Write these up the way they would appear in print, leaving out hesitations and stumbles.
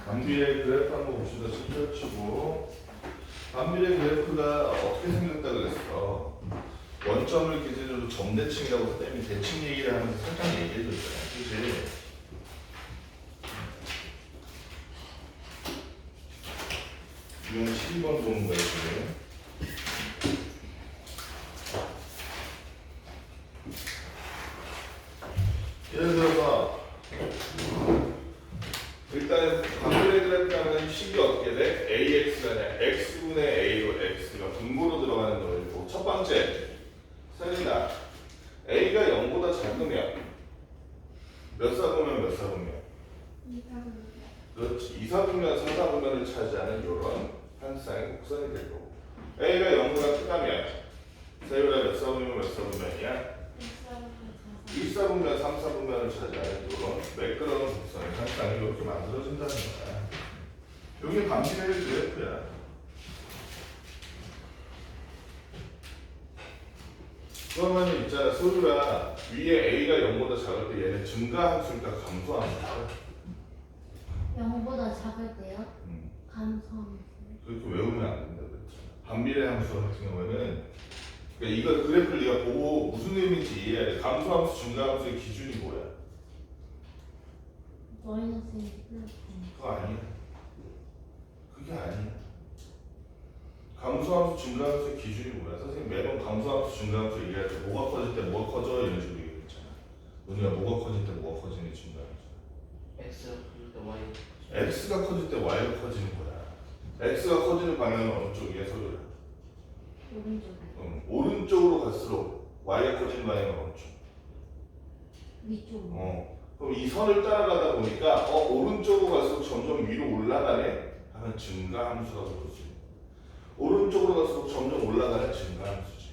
반비례 그래프 한번 봅시다. 신설치고 반비례 그래프가 어떻게 생겼다 그랬어? 원점을 기준으로 점대칭이라고 쌤이 대칭 얘기를 하면서 살짝 얘기해줬잖아. 그치? 이건 12번 보는 거야 지금. 예를 들어서 일단 반비례 그래프라는 식이 어떻게 돼? AX가 아니라 X분의 A로 X가 분모로 들어가는 거고 첫 번째 세리나 A가 0보다 작으면 몇 사분면 몇 사분면? 2사분. 그렇지. 2사분면 4사분면을 차지하는 이런 한 쌍의 곡선이 될 거고 A가 0보다 크다면 세율아 몇 사분면 몇 사분면이야? 1사분면 3사분면을 차지하는 이런 매끄러운 곡선의 한 쌍이 이렇게 만들어진다는 거야. 여기 반비례 그래프야. 그러면 있잖아 소유라 위에 A가 0보다 작을 때 얘는 증가함수니까 감소함수야. 0보다 작을 때요? 감소함수. 그렇게 외우면 안 된다 그랬잖아. 반비례 함수 같은 경우에는 그러니까 이거 그래프를 네가 보고 무슨 의미인지 이해해야 돼. 감소함수, 증가함수의 기준이 뭐야? 마이너스 1 플러스 그거 아니야. 그게 아니야. 감소함수, 증가함수의 기준이 뭐야? 선생님 매번 감소함수, 증가함수 얘기할 때 뭐가 커질 때 뭐가 커져? 이런 식으로 얘기했잖아. 우리가 뭐가 커질 때 뭐가 커지는 게 증가함수. X가 커질 때 Y. X가 커질 때 Y가 커지는 거야. X가 커지는 방향은 어느 쪽이야, 서류야? 오른쪽 오른쪽으로 갈수록 Y가 커지는 방향은 어느 쪽? 위쪽 그럼 이 선을 따라가다 보니까 오른쪽으로 갈수록 점점 위로 올라가네 하면 증가함수라고 볼 수 있는 거야. 오른쪽으로 갈수록 점점 올라가는 증가함수지.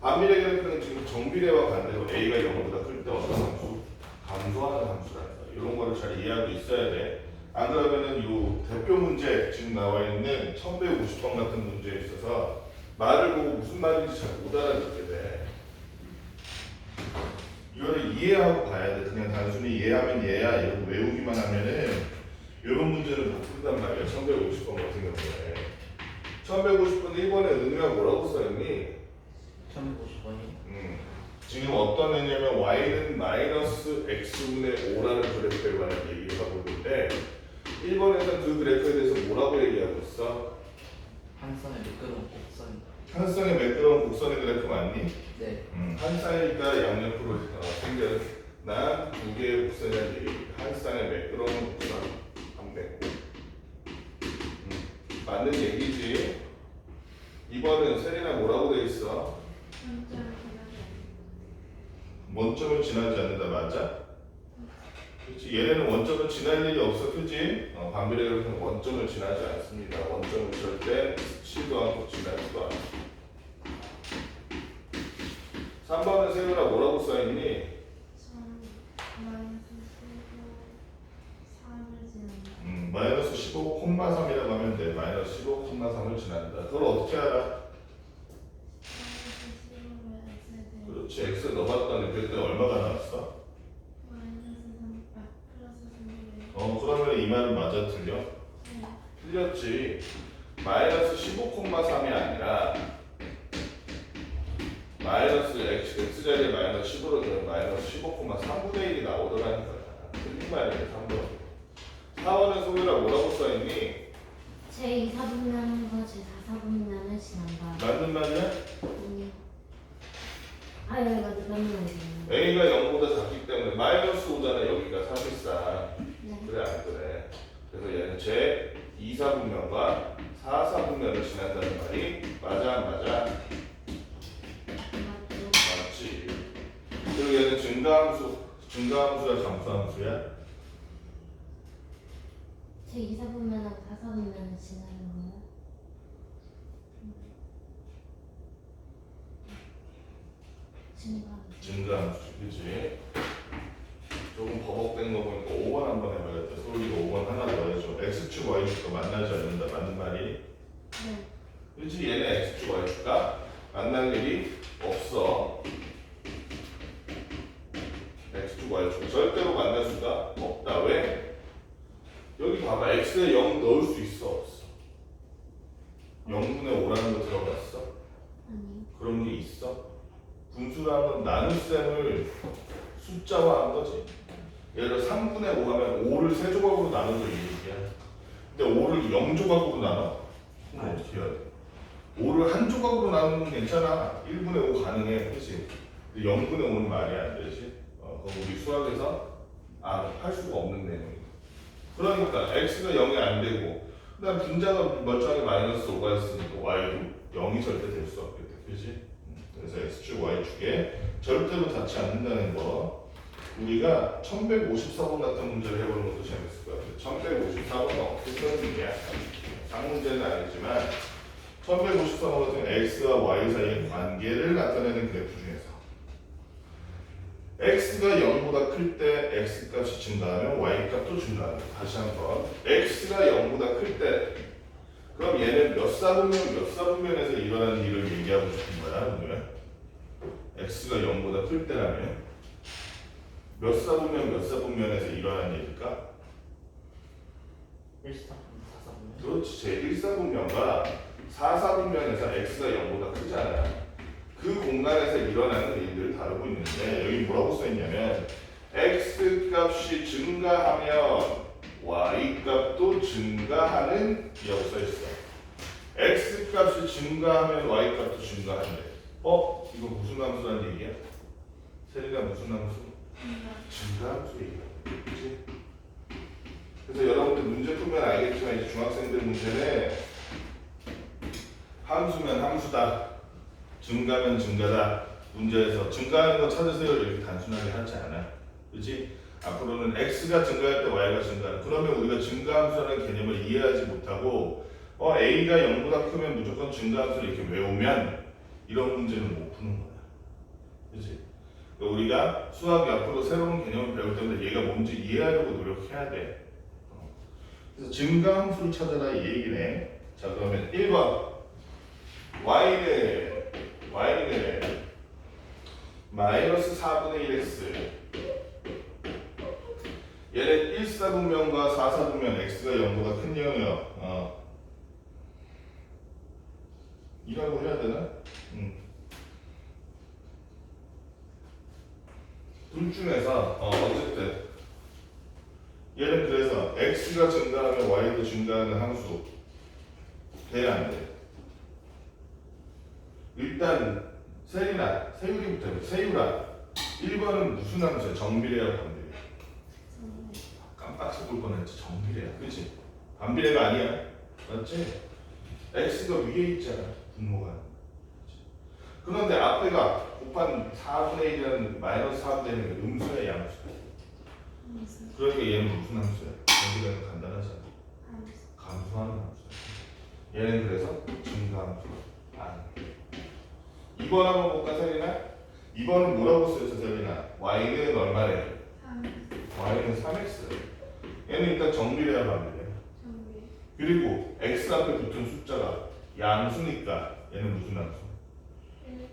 반비례 그래프는 지금 정비례와 반대로 A가 0보다 클 때 어떤 함수? 감소하는 함수라는 거야. 이런 거를 잘 이해하고 있어야 돼. 안 그러면은 이 대표 문제 지금 나와 있는 1150번 같은 문제에 있어서 말을 보고 무슨 말인지 잘 못 알아듣게 돼. 이거를 이해하고 봐야 돼. 그냥 단순히 이해하면 얘야 이러고 외우기만 하면은 이런 문제를 못 푼단 말이야. 1150번 같은 경우에 1150번 1번에 의미가 뭐라고 써있니? 1150원이. 지금 어떤 애냐면 y는 마이너스 x분의 5라는 그래프에 관한 얘기를 하고 있는데 1번에서는 그 그래프에 대해서 뭐라고 얘기하고 있어? 한 선에 미끄러운 곡선. 한 쌍의 매끄러운 곡선의 그래프 맞니? 네. 한 쌍이니까 양옆으로 생겨난 두 개의 곡선이라는 얘기. 한 쌍의 매끄러운 곡선 한배. 맞는 얘기지. 이번은 세리나 뭐라고 돼 있어? 원점을 지나지 않는다 맞아? 그렇지. 얘네는 원점을 지날 일이 없어, 그지? 반비례 그래프는 원점을 지나지 않습니다. 원점을 절대 스치도 않고 지나지도 않고. 3번은 세우라 뭐라고 써있니? 마이너스 15,3이라고 하면 돼. 마이너스 15,3을 지난다. 그걸 어떻게 알아? 그렇지. x 넣어봤더니 그때 얼마가 나왔어? 그러면 이 말은 맞아 틀려? 틀렸지. 마이너스 15,3이 아니라 마이너스 x 자리에 마이너스 15로 넣으면 마이너스 15,3분의 1이 나오더라는 거야. 틀린 말이네 3번. 4번은 소유라 뭐라고 써있니? 제 2사분면과 제 4사분면을 지난다. 맞는 말이야? 여기가 맞는 말이에요. A가 0보다 작기 때문에 마이너스 5잖아 여기가 사실상. 네. 그래 안 그래? 그래서 얘는 제 2사분면과 4사분면을 지난다는 말이 맞아 안 맞아? 맞죠? 맞지. 그리고 얘는 증가함수야 감소함수야? 제 2사분면하고 4사분면을 지나는 거예요? 증가함수지 그치? 조금 버벅된 거 보니까 5번 한번 해봐야겠다. 소리가 5번 하나 더 해줘. x축 y축과 만나지 않는다. 맞는 말이? 네. 그치? 얘는 x축 y축과 만날 일이 없어. x축 y축 절대로 만날 수가 없다. 왜? 여기 봐봐. x에 0 넣을 수 있어 없어? 0분의 5라는 거 들어봤어? 아니요. 그런 게 있어? 분수라는 나눗셈을 숫자화한 거지. 예를 들어 3분의 5 하면 5를 3조각으로 나눠서 이 얘기야. 근데 5를 0조각으로 나눠? 그럼 어떻게 해야 돼? 5를 한 조각으로 나누면 괜찮아. 1분의 5 가능해. 그치? 근데 0분의 5는 말이 안 되지. 그럼 우리 수학에서 할 수가 없는 내용이야. 그러니까 x가 0이 안 되고 그다음 분자가 멀쩡하게 마이너스 5가 있으니까 y도 0이 절대 될 수 없겠다. 그치? 그래서 x축, y축에 절대로 닿지 않는다는 거. 우리가 1154번 같은 문제를 해보는 것도 재밌을 것 같아요. 1154번은 어떻게 쓰는 게 상문제는 아니지만 1154번 같은 x와 y 사이의 관계를 나타내는 그래프 중에서 x가 0보다 클 때 x값이 증가하면 y값도 증가합니다. 다시 한번 x가 0보다 클 때 그럼 얘는 몇 사분면에서 일어나는 일을 얘기하고 싶은 거야? 그러면 x가 0보다 클 때라면 몇 사분면에서 일어나는 일일까? 1사분, 4사분. 그렇지. 제1사분면과 4사분면에서 x가 0보다 크잖아. 그 공간에서 일어나는 일들을 다루고 있는데 여기 뭐라고 써있냐면 x 값이 증가하면 y 값도 증가하는 이라고 써있어. x 값이 증가하면 y 값도 증가한대. 이거 무슨 함수라는 얘기야? 세리가 무슨 함수? 증가함수 얘기야. 그치? 그래서 여러분들 문제 풀면 알겠지만 이제 중학생들 문제는 함수면 함수다. 증가면 증가다. 문제에서 증가하는 거 찾으세요 이렇게 단순하게 하지 않아. 그렇지? 앞으로는 x가 증가할 때 y가 증가하는. 그러면 우리가 증가함수라는 개념을 이해하지 못하고 a가 0보다 크면 무조건 증가함수를 이렇게 외우면 이런 문제는 못 푸는 거야. 그렇지? 그러니까 우리가 수학이 앞으로 새로운 개념을 배울 때마다 얘가 뭔지 이해하려고 노력해야 돼. 그래서 증가함수를 찾아라 이 얘기네. 자 그러면 1번 y는 마이너스 4분의 1x 얘는 1사분면과 4사분면 x가 0보다 큰 영역 이라고 해야 되나? 둘 중에서 어쨌든 얘는 그래서 x가 증가하면 y도 증가하는 함수 돼 안 돼? 일단 세율이부터 해봐. 세율아 1번은 무슨 함수야? 정비례야 반비례? 깜빡 속을 뻔했지. 정비례야. 그치? 반비례가 아니야. 맞지? x가 위에 있잖아. 분모가. 그런데 앞에가 곱한 4분의 1이라는 마이너스 4분의 1은 음수야 양수야? 그러니까 얘는 무슨 함수야? 정비례는 간단하잖아. 감소하는 함수야. 얘는 그래서 증가함수. 2번 한번 볼까 세린아? 2번은 뭐라고 써있어 세린아? y는 얼마래? 3. y는 3x. 얘는 일단 정비례야 반비례. 정비. 그리고 x 앞에 붙은 숫자가 양수니까 얘는 무슨 함수? 1.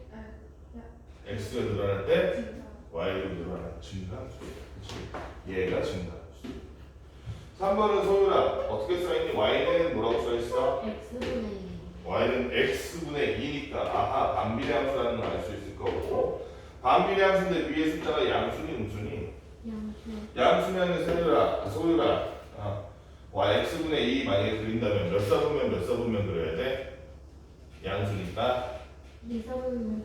x가 늘어날 때 y도 늘어나는 증가함수. 그치? 얘가 증가함수. 3번은 소율아 어떻게 써있니? y는 뭐라고 써있어? X분의 2. y는 x분의 2니까 아하 반비례 함수라는 걸 알 수 있을 거고 반비례 함수인데 위에 숫자가 양수니 음수니? 양수. 양수면은 소율아 y x분의 2 만약에 그린다면 몇 사분면 그려야 돼? 양수니까 2사분면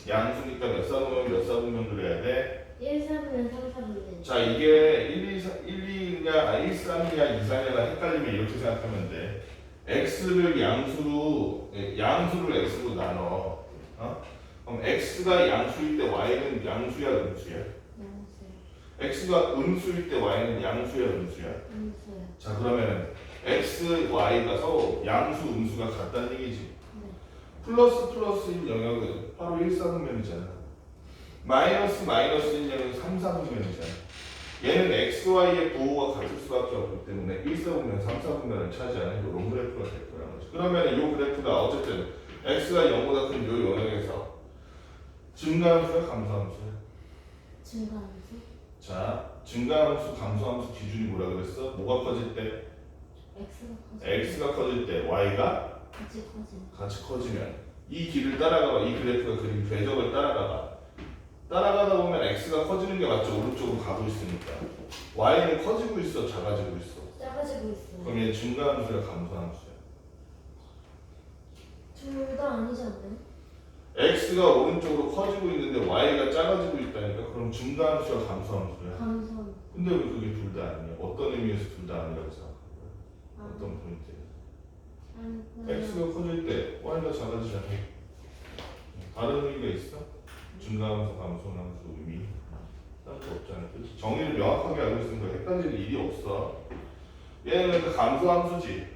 4. 양수니까 몇 사분면 그려야 돼? 1사분면 3사분면. 자 이게 1, 2냐 1, 3이냐 2, 4냐가 헷갈리면 이렇게 생각하면 돼. x를 양수로 x로 나눠. 그럼 x가 양수일 때 y는 양수야 음수야? 양수요. x가 음수일 때 y는 양수야 음수야? 음수요. 자 그러면 x, y가 서로 양수 음수가 같다는 얘기지. 네. 플러스인 영역은 바로 1사분면이잖아. 마이너스인 영역은 3사분면이잖아. 얘는 x, y의 부호가 같을 수밖에 없기 때문에 1사분면, 3사분면을 차지하는 이런 그래프가 될 거라는 거죠. 그러면 이 그래프가 어쨌든 x가 0보다 큰 이 영역에서 증가함수야, 감소함수야? 증가함수. 자, 증가함수, 감소함수 기준이 뭐라 그랬어? 뭐가 커질 때? X가 x가 커질 때 y가 같이 커지는. 같이 커지면 이 길을 따라가봐. 이 그래프가 그린 궤적을 따라가봐. 따라가다 보면 x가 커지는 게 맞죠? 오른쪽으로 가고 있으니까. y는 커지고 있어, 작아지고 있어. 작아지고 있어요. 그럼 얘는 증가함수야, 감소함수야? 둘 다 아니지 않나요? x가 오른쪽으로 커지고 있는데 y가 작아지고 있다니까. 그럼 증가함수야, 감소함수야? 감성. 근데 왜 그게 둘 다 아니야? 어떤 의미에서 둘 다 아니라고 생각하는 거야? 어떤 포인트에? x가 커질 때 y가 작아지잖아. 다른 의미가 있어? 증가함수, 감소함수 의미? 따로 없잖아. 그치? 정의를 명확하게 알고 있으니까 헷갈릴 일이 없어. 얘는 그러니까 감소함수지.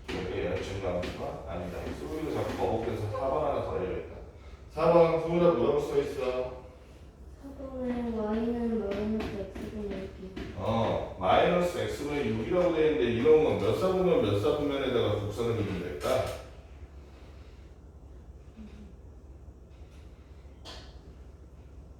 얘는 증가함수가 아니다. 소리가 자꾸 버벅대서 4번 하나 더 해야겠다. 4번 소리가 뭐라고 써있어? 4번에 Y는 마이너스 X분의 6. 마이너스 x분의 6이라고 되어 있는데 이런 건 몇 사분면 몇 사분면에다가 곡선을 그리면 될까?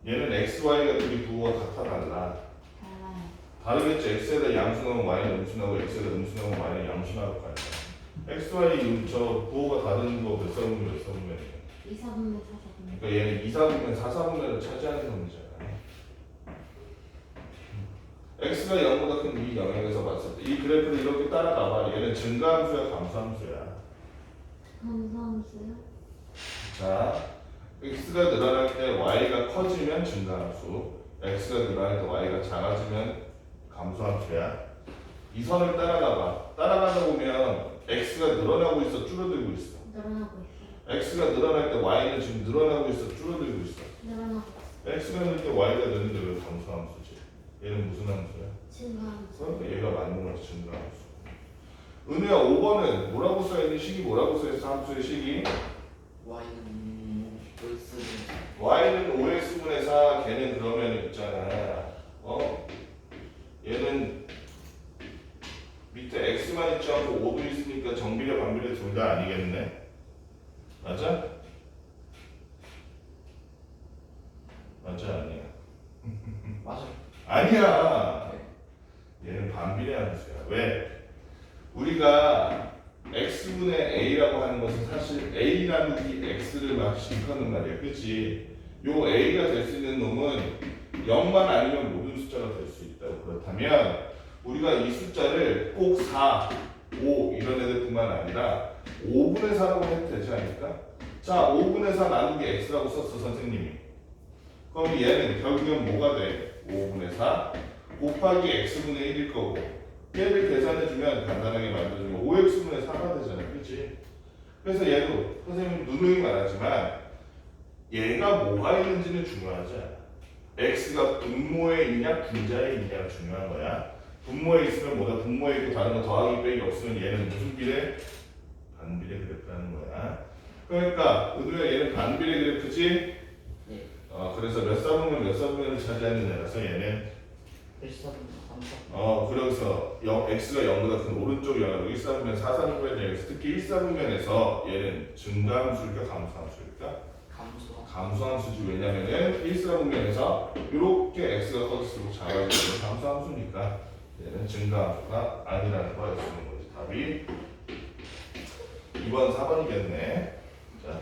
얘는 x, y가 둘이 부호가 같아 달라. 달라요. 다르겠죠. x에다 양수 넣으면 y는 음수 나오고 x에다 음수 넣으면 y는 양수 나올 거 아니야. x, y 저 부호가 다른 거 몇 사분면 몇 사분면이야. 2, 4분의 4, 4분의. 그러니까 얘는 2, 4분면 4, 4분면을 차지하는 놈이잖아. x가 0보다 큰 이 영역에서 봤을 때 이 그래프를 이렇게 따라가봐. 얘는 증가함수야, 감소함수야. 감성수요? 자, x가 늘어날 때 y가 커지면 증가함수, x가 늘어날 때 y가 작아지면 감소함수야. 이 선을 따라가봐. 따라가다 보면 x가 늘어나고 있어, 줄어들고 있어. 늘어나고 있어요. x가 늘어날 때 y는 지금 늘어나고 있어, 줄어들고 있어. 늘어나고 있어요. x가 늘 때 y가 느는데 왜 감소함수지? 얘는 무슨 함수야? 증가함수. 그러니까 얘가 맞는 거지, 증가함수. 은우야, 5번은 뭐라고 써있니? 식이 뭐라고 써있어? 함수의 식이? Y는 X는 y는 5x분의 4, 걔는 그러면 있잖아. 얘는 밑에 x만 있지 않고 5도 있으니까 정비례, 반비례 둘 다 아니겠네? 맞아? 맞아, 아니야? 맞아요. 아니야! 네. 얘는 반비례 함수야. 왜? 우리가 x분의 a라고 하는 것은 사실 a 나누기 x를 막 일컫는 말이야. 그치? 요 a가 될 수 있는 놈은 0만 아니면 모든 숫자가 될 수 있다고. 그렇다면 우리가 이 숫자를 꼭 4, 5 이런 애들뿐만 아니라 5분의 4라고 해도 되지 않을까? 자, 5분의 4 나누기 x라고 썼어, 선생님이. 그럼 얘는 결국엔 뭐가 돼? 5분의 4 곱하기 x분의 1일 거고, 얘를 계산해주면 간단하게 만들어주면 5x분의 4가 되잖아. 그치? 그래서 얘도 선생님 누누이 말하지만 얘가 뭐가 있는지는 중요하지 않아. x가 분모에 있냐 분자에 있냐가 중요한 거야. 분모에 있으면 뭐다? 분모에 있고 다른 거 더하기 빼기 없으면 얘는 무슨 비례? 반비례 그래프라는 거야. 그러니까 은우야, 얘는 반비례 그래프지? 네. 그래서 몇 사분면 몇 사분면을 차지하는 애라서 얘는 1사분 3사. 그래서 x가 0보다 큰 오른쪽 영역으로 1사분면 4사분면에서 특히 1사분면에서 얘는 증가함수일까 감소함수일까? 감소. 감소함수지. 왜냐면은 1사분면에서 이렇게 x가 커질수록 작아지는 감소함수니까 얘는 증가함수가 아니라는 걸 알 수 있는 거지. 답이 2번 4번이겠네. 자,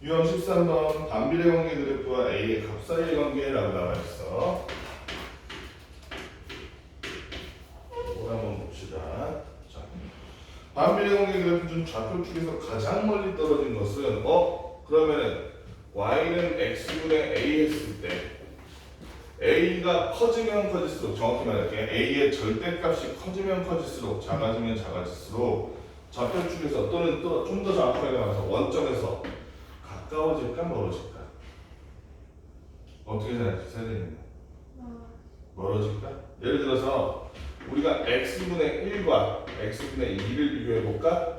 유형 13번 반비례 관계 그래프와 a의 값 사이의 관계라고 나와 있어. 이걸 한번 봅시다. 자, 반비례 관계 그래프 중 좌표 축에서 가장 멀리 떨어진 것은 그러면은 y는 x분의 a 했을 때 a가 커지면 커질수록, 정확히 말할게, a의 절대값이 커지면 커질수록, 작아지면 작아질수록 좌표 축에서 또는 또 좀 더 정확하게 말해서 원점에서 가까워질까 멀어질까? 어떻게 생각해, 선생님? 멀어질까? 예를 들어서 우리가 x분의 1과 x분의 2를 비교해 볼까?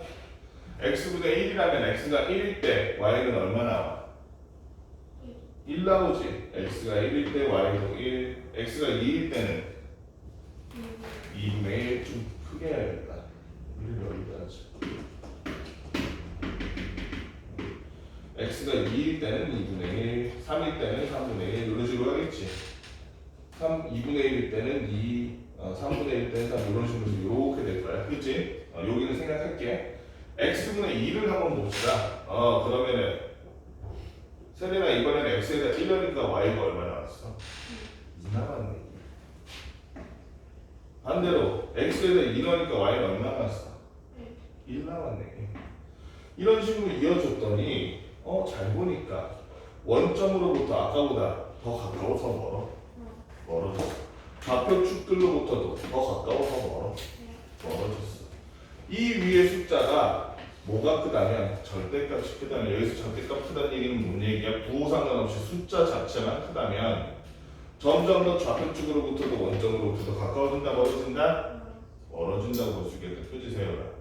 x분의 1이라면 x가 1일 때 y는 얼마 나와? 1 나오지. x가 1일 때 y도 1, x가 2일 때는 2분의 1. 좀 크게 해야겠다. 1을 여기다 하지. x가 2일 때는 2분의 1, 3일 때는 3분의 1 이런 식으로 하겠지. 2분의 1일 때는 2, 3분의 1 때는 3 이런 식으로 이렇게 될 거야. 그치? 여기는 생각할게. x분의 2를 한번 봅시다. 그러면은 세린아 이번에는 x에다 1넣으니까 y가 얼마 나왔어? 2 나왔네. 반대로 x에다 2 넣으니까 y는 얼마 나왔어? 1 나왔네. 이런 식으로 이어줬더니 잘 보니까 원점으로부터 아까보다 더 가까워서 멀어졌어. 좌표축들로부터도 더 가까워서 멀어졌어. 이 위의 숫자가 뭐가 크다면 절대값이 크다면, 여기서 절대값 크다는 얘기는 뭔 얘기야? 부호 상관없이 숫자 자체만 크다면 점점 더 좌표축으로부터도 원점으로부터도 가까워진다 멀어진다? 멀어진다고 볼 수 있겠다. 그치 세연아?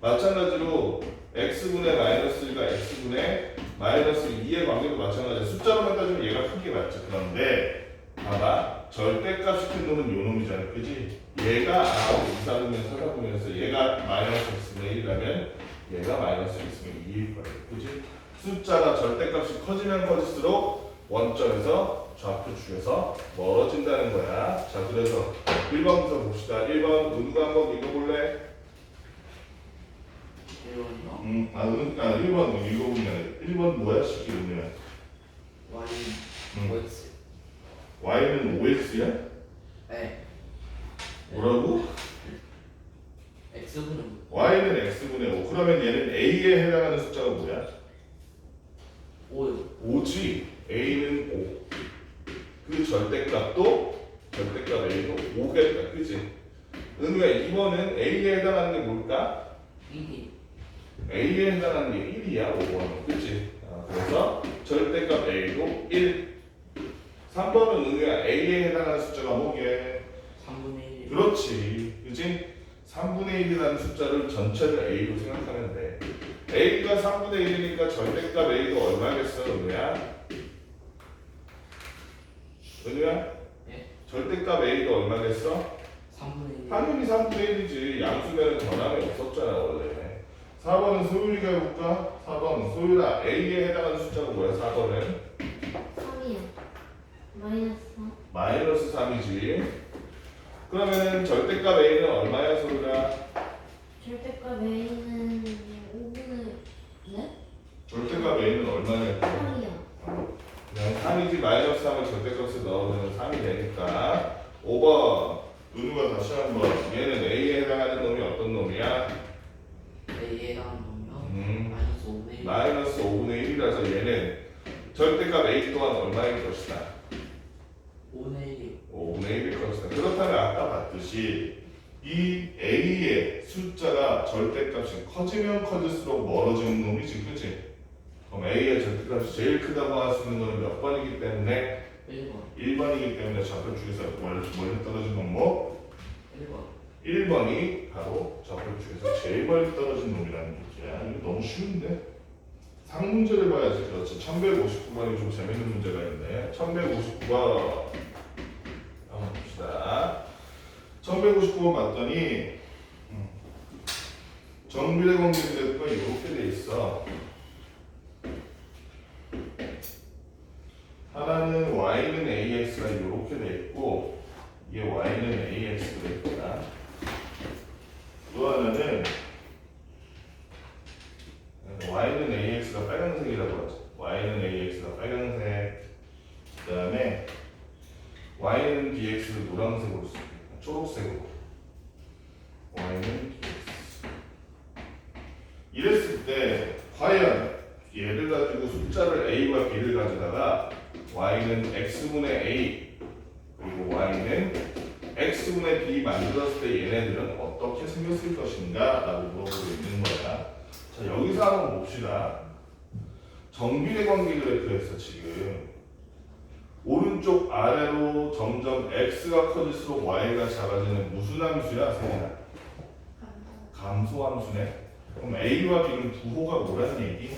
마찬가지로 x분의 마이너스 1과 x분의 마이너스 2의 관계도 마찬가지야. 숫자로만 따지면 얘가 큰 게 맞죠. 그런데 봐봐, 절대값이 큰 놈은 요 놈이잖아. 그지? 얘가 이사하면서 찾아보면서 얘가 마이너스 x분의 1이라면 얘가 마이너스 x분의 2일 거야. 그지? 숫자가 절대값이 커지면 커질수록 원점에서 좌표축에서 멀어진다는 거야. 자, 그래서 1번부터 봅시다. 1번 누가 한번 읽어볼래? 1번이요? 1번 읽어보면 1번 뭐야? 쉽게 보면 Y는 OX. y는 5x야? 네. 뭐라고? X분은 y는 x분의 5. 그러면 얘는 a에 해당하는 숫자가 뭐야? 5요. 5지. a는 5. 그 절대값도 절대값 a도 5겠다. 그치? 은우야, 2번은 a에 해당하는 게 뭘까? 1이. a에 해당하는 게 1이야. 5번은. 그치? 그래서 절대값 a도 1. 3번은 은우야, a에 해당하는 숫자가 뭐게? 3분의 1. 그렇지. 그치? 3분의 1이라는 숫자를 전체를 a로 생각하면 돼. a가 3분의 1이니까 절대값 a가 얼마겠어, 은우야? 은우야? 네. 절대값 a가 얼마겠어? 3분의 1. 당연히 3분의 1이지. 양수면은 변함이 없었잖아, 원래. 4번은 소율이가 해볼까? 4번 소율아, a에 해당하는 숫자가 뭐야, 4번은? 3이요. 마이너스 3. 마이너스 3이지. 그러면은 절대값 a는 얼마야, 소율아? 절대값 A는 5분의 네? 절대값 a는 얼마냐? 3이요. 그냥 3이지. 마이너스 3을 절대값에 넣으면 3이 되니까. 5번 은우가 다시 한번, 얘는 a에 해당하는 놈이 어떤 놈이야? A에 해당하는 놈이요. 마이너스 5분의 1. 마이너스 5분의 1이라서 얘는 절대값 a 또한 얼마일 것이다? 5분의 1이요. 5분의 1일 것이다. 그렇다면 아까 봤듯이 이 a의 숫자가 절대값이 커지면 커질수록 멀어지는 놈이지, 그치? 그럼 a의 절대값이 제일 크다고 할 수 있는 거는 몇 번이기 때문에? 1번. 1번이기 때문에 좌표축에서 멀리 떨어진 놈 뭐? 1번. 1번이 바로 좌표축에서 제일 멀리 떨어진 놈이라는 얘기야. 이거 너무 쉬운데? 상문제를 봐야지. 그렇지. 1159번이 좀 재밌는 문제가 있네. 1159번 한번 봅시다. 1159번 봤더니 정비례 관계대가 이렇게 돼 있어. 하나는 y는 ax가 이렇게 돼 있고, 이게 y는 ax가 돼 있구나. 또 하나는 y는 ax가 빨간색이라고 하죠. y는 ax가 빨간색. 그 다음에 y는 bx를 노란색으로 쓰고, 초록색으로. y는 bx. 이랬을 때 과연 얘를 가지고 숫자를 a와 b를 가져다가 y는 x분의 a 그리고 y는 x분의 b 만들었을 때 얘네들은 어떻게 생겼을 것인가 라고 물어보고 있는 거야. 자, 여기서 한번 봅시다. 정비례 관계 그래프에서 지금 오른쪽 아래로 점점 x가 커질수록 y가 작아지는 무슨 함수야, 세연아? 감소함수네. 그럼 a와 b는 부호가 뭐라는 얘기?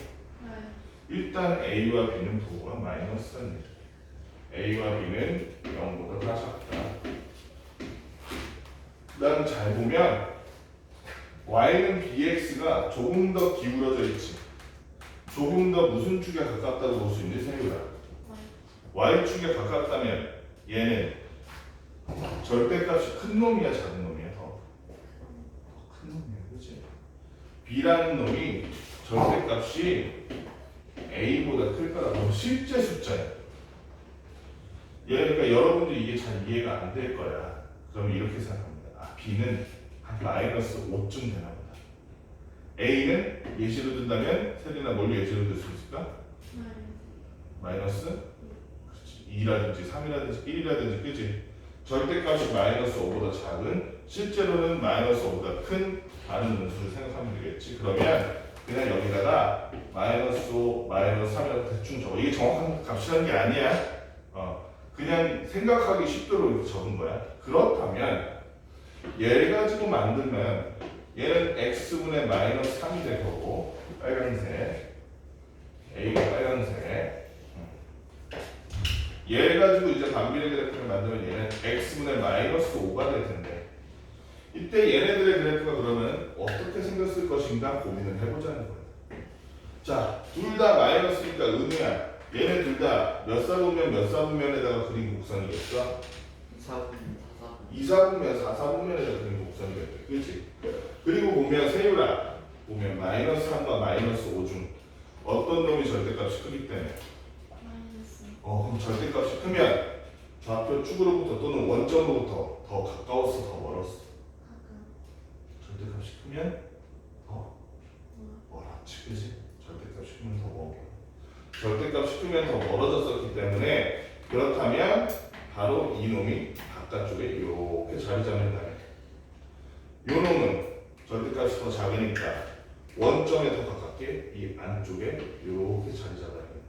일단 a와 b는 부호가 마이너스라는 얘기. a와 b는 0보다 다 작다. 그 다음 잘 보면 y는 bx가 조금 더 기울어져 있지. 조금 더 무슨 축에 가깝다고 볼 수 있니, 세율아? y축에 가깝다면 얘는 절대값이 큰 놈이야, 작은 놈이야? 더 B라는 놈이 절대값이 A보다 클 거라고 실제 숫자야. 그러니까 여러분들이 이게 잘 이해가 안 될 거야. 그럼 이렇게 생각합니다. 아, B는 한 마이너스 5쯤 되나 보다. A는 예시로 든다면 세린아 뭘로 예시로 들 수 있을까? 마이너스 2라든지 3이라든지 1이라든지 그지? 절대값이 마이너스 5보다 작은 실제로는 마이너스 5보다 큰 다른 음수를 생각하면 되겠지. 그러면 그냥 여기다가 마이너스 5, 마이너스 3이라고 대충 적어. 이게 정확한 값이라는 게 아니야. 그냥 생각하기 쉽도록 이렇게 적은 거야. 그렇다면 얘를 가지고 만들면 얘는 x분의 마이너스 3이 될 거고 빨간색 A가 빨간색 얘를 가지고 이제 반비례 그래프를 만들면 얘는 x분의 마이너스 5가 될 텐데 이때 얘네들의 그래프가 그러면 어떻게 생겼을 것인가 고민을 해보자는 거예요. 자, 둘 다 마이너스니까 은우야. 얘네 둘 다 몇 사분면 몇 사분면에다가 그린 곡선이겠어? 2사분면 4사분면에다가 그린 곡선이겠지. 그렇지? 그리고 보면 세율아 보면 마이너스 3과 마이너스 5 중 어떤 놈이 절대값이 크기 때문에 그럼 절대값이 크면 좌표 축으로부터 또는 원점으로부터 더 가까웠어 더 멀었어? 절대값이 크면 더 멀었지. 그치? 절대값이 크면 더 멀어. 절대값이 크면 더 멀어졌었기 때문에 그렇다면 바로 이 놈이 바깥쪽에 이렇게 자리 잡는 거예요. 이 놈은 절대값이 더 작으니까 원점에 더 가깝게 이 안쪽에 이렇게 자리 잡아야 돼요.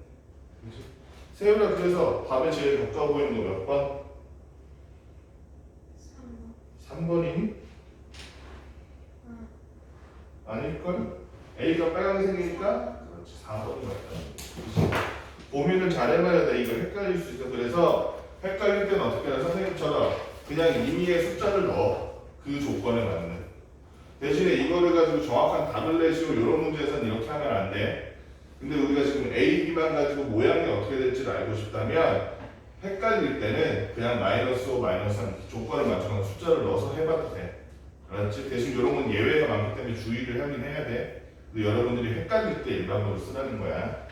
그렇지? 세율아 그래서 답에 제일 가까워 보이는 거 몇 번? 3번이니? 아닐걸? A가 빨간색이니까 그렇지 4번이 맞다. 고민을 잘해봐야 돼. 이거 헷갈릴 수 있어. 그래서 헷갈릴 때는 어떻게 하냐 선생님처럼 그냥 임의의 숫자를 넣어. 그 조건에 맞는. 대신에 이거를 가지고 정확한 답을 내시고 이런 문제에서는 이렇게 하면 안 돼. 근데 우리가 지금 A, B만 가지고 모양이 어떻게 될지를 알고 싶다면 헷갈릴 때는 그냥 마이너스 5, 마이너스 3 조건을 맞춰서 숫자를 넣어서 해봐도 돼. 알았지? 대신 이런 건 예외가 많기 때문에 주의를 하긴 해야 돼. 근데 여러분들이 헷갈릴 때 일반적으로 쓰라는 거야.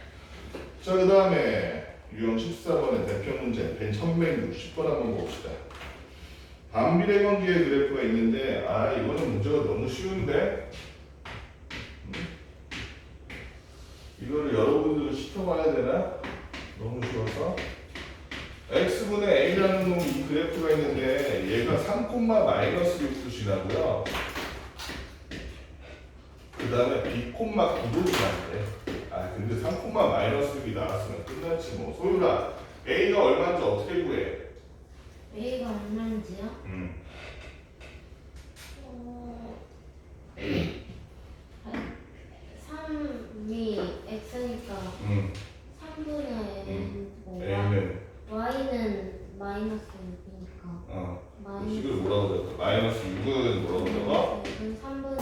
자, 그 다음에 유형 14번의 대표 문제 1160번 한번 봅시다. 반비례 관계의 그래프가 있는데 이거는 문제가 너무 쉬운데 이거를 여러분들은 시켜봐야 되나? 너무 쉬워서 x분의 a라는 놈 이 그래프가 있는데 얘가 3, 마이너스 6도 지나고요. 그 다음에 b, 9도 지나는데 근데 3, 마이너스 6이 나왔으면 끝났지 뭐. 소율아 a가 얼마인지 어떻게 구해? A가 얼마인지요? 3이 x니까 3분의 a는 y는 마이너스 6이니까 식을 뭐라고 적어? 마이너스 6은 뭐라고 적어? 3분의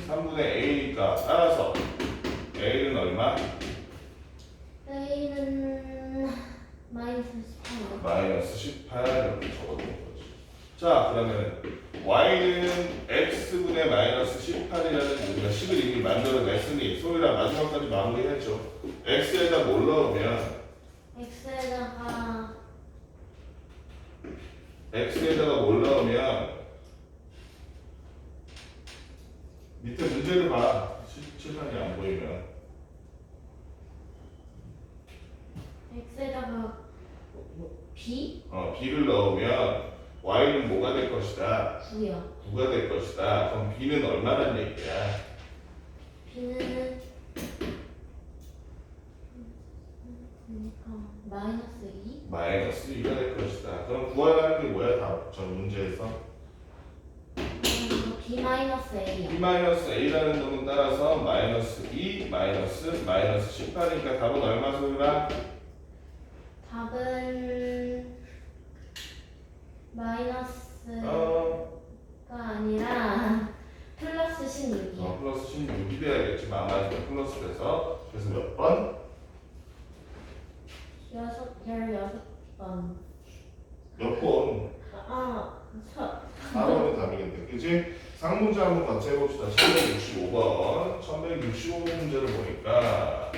3분의 a니까 따라서 a는 얼마? A는 마이너스 18. 마이너스 18 이렇게 적어주는 거지. 자 그러면 y는 x분의 마이너스 18이라는 우리가 식을 이미 만들어냈으니 소율아 마지막까지 마무리해줘. x에다 뭘 넣으면 x에다가 뭘 넣으면 밑에 문제를 봐. 시간이 안 보이면 x에다가 b? b를 넣으면 y는 뭐가 될 것이다? 9요. 9가 될 것이다. 그럼 b는 얼마란 얘기야? b는 마이너스 2? 마이너스 2가 될 것이다. 그럼 구하라는 게 뭐야? 저 문제에서 b 마이너스 a요. b 마이너스 a라는 놈은 따라서 마이너스 2 마이너스 18이니까 답은 얼마 소리라? 답은 마이너스가 아니라 플러스 16이요. 플러스 16이 돼야겠지. 마마니까 플러스 돼서 그래서 몇 번? 16번. 몇 번? 4번이 답이겠네. 그지? 상문제 한번 같이 해봅시다. 1165번. 1165번 문제를 보니까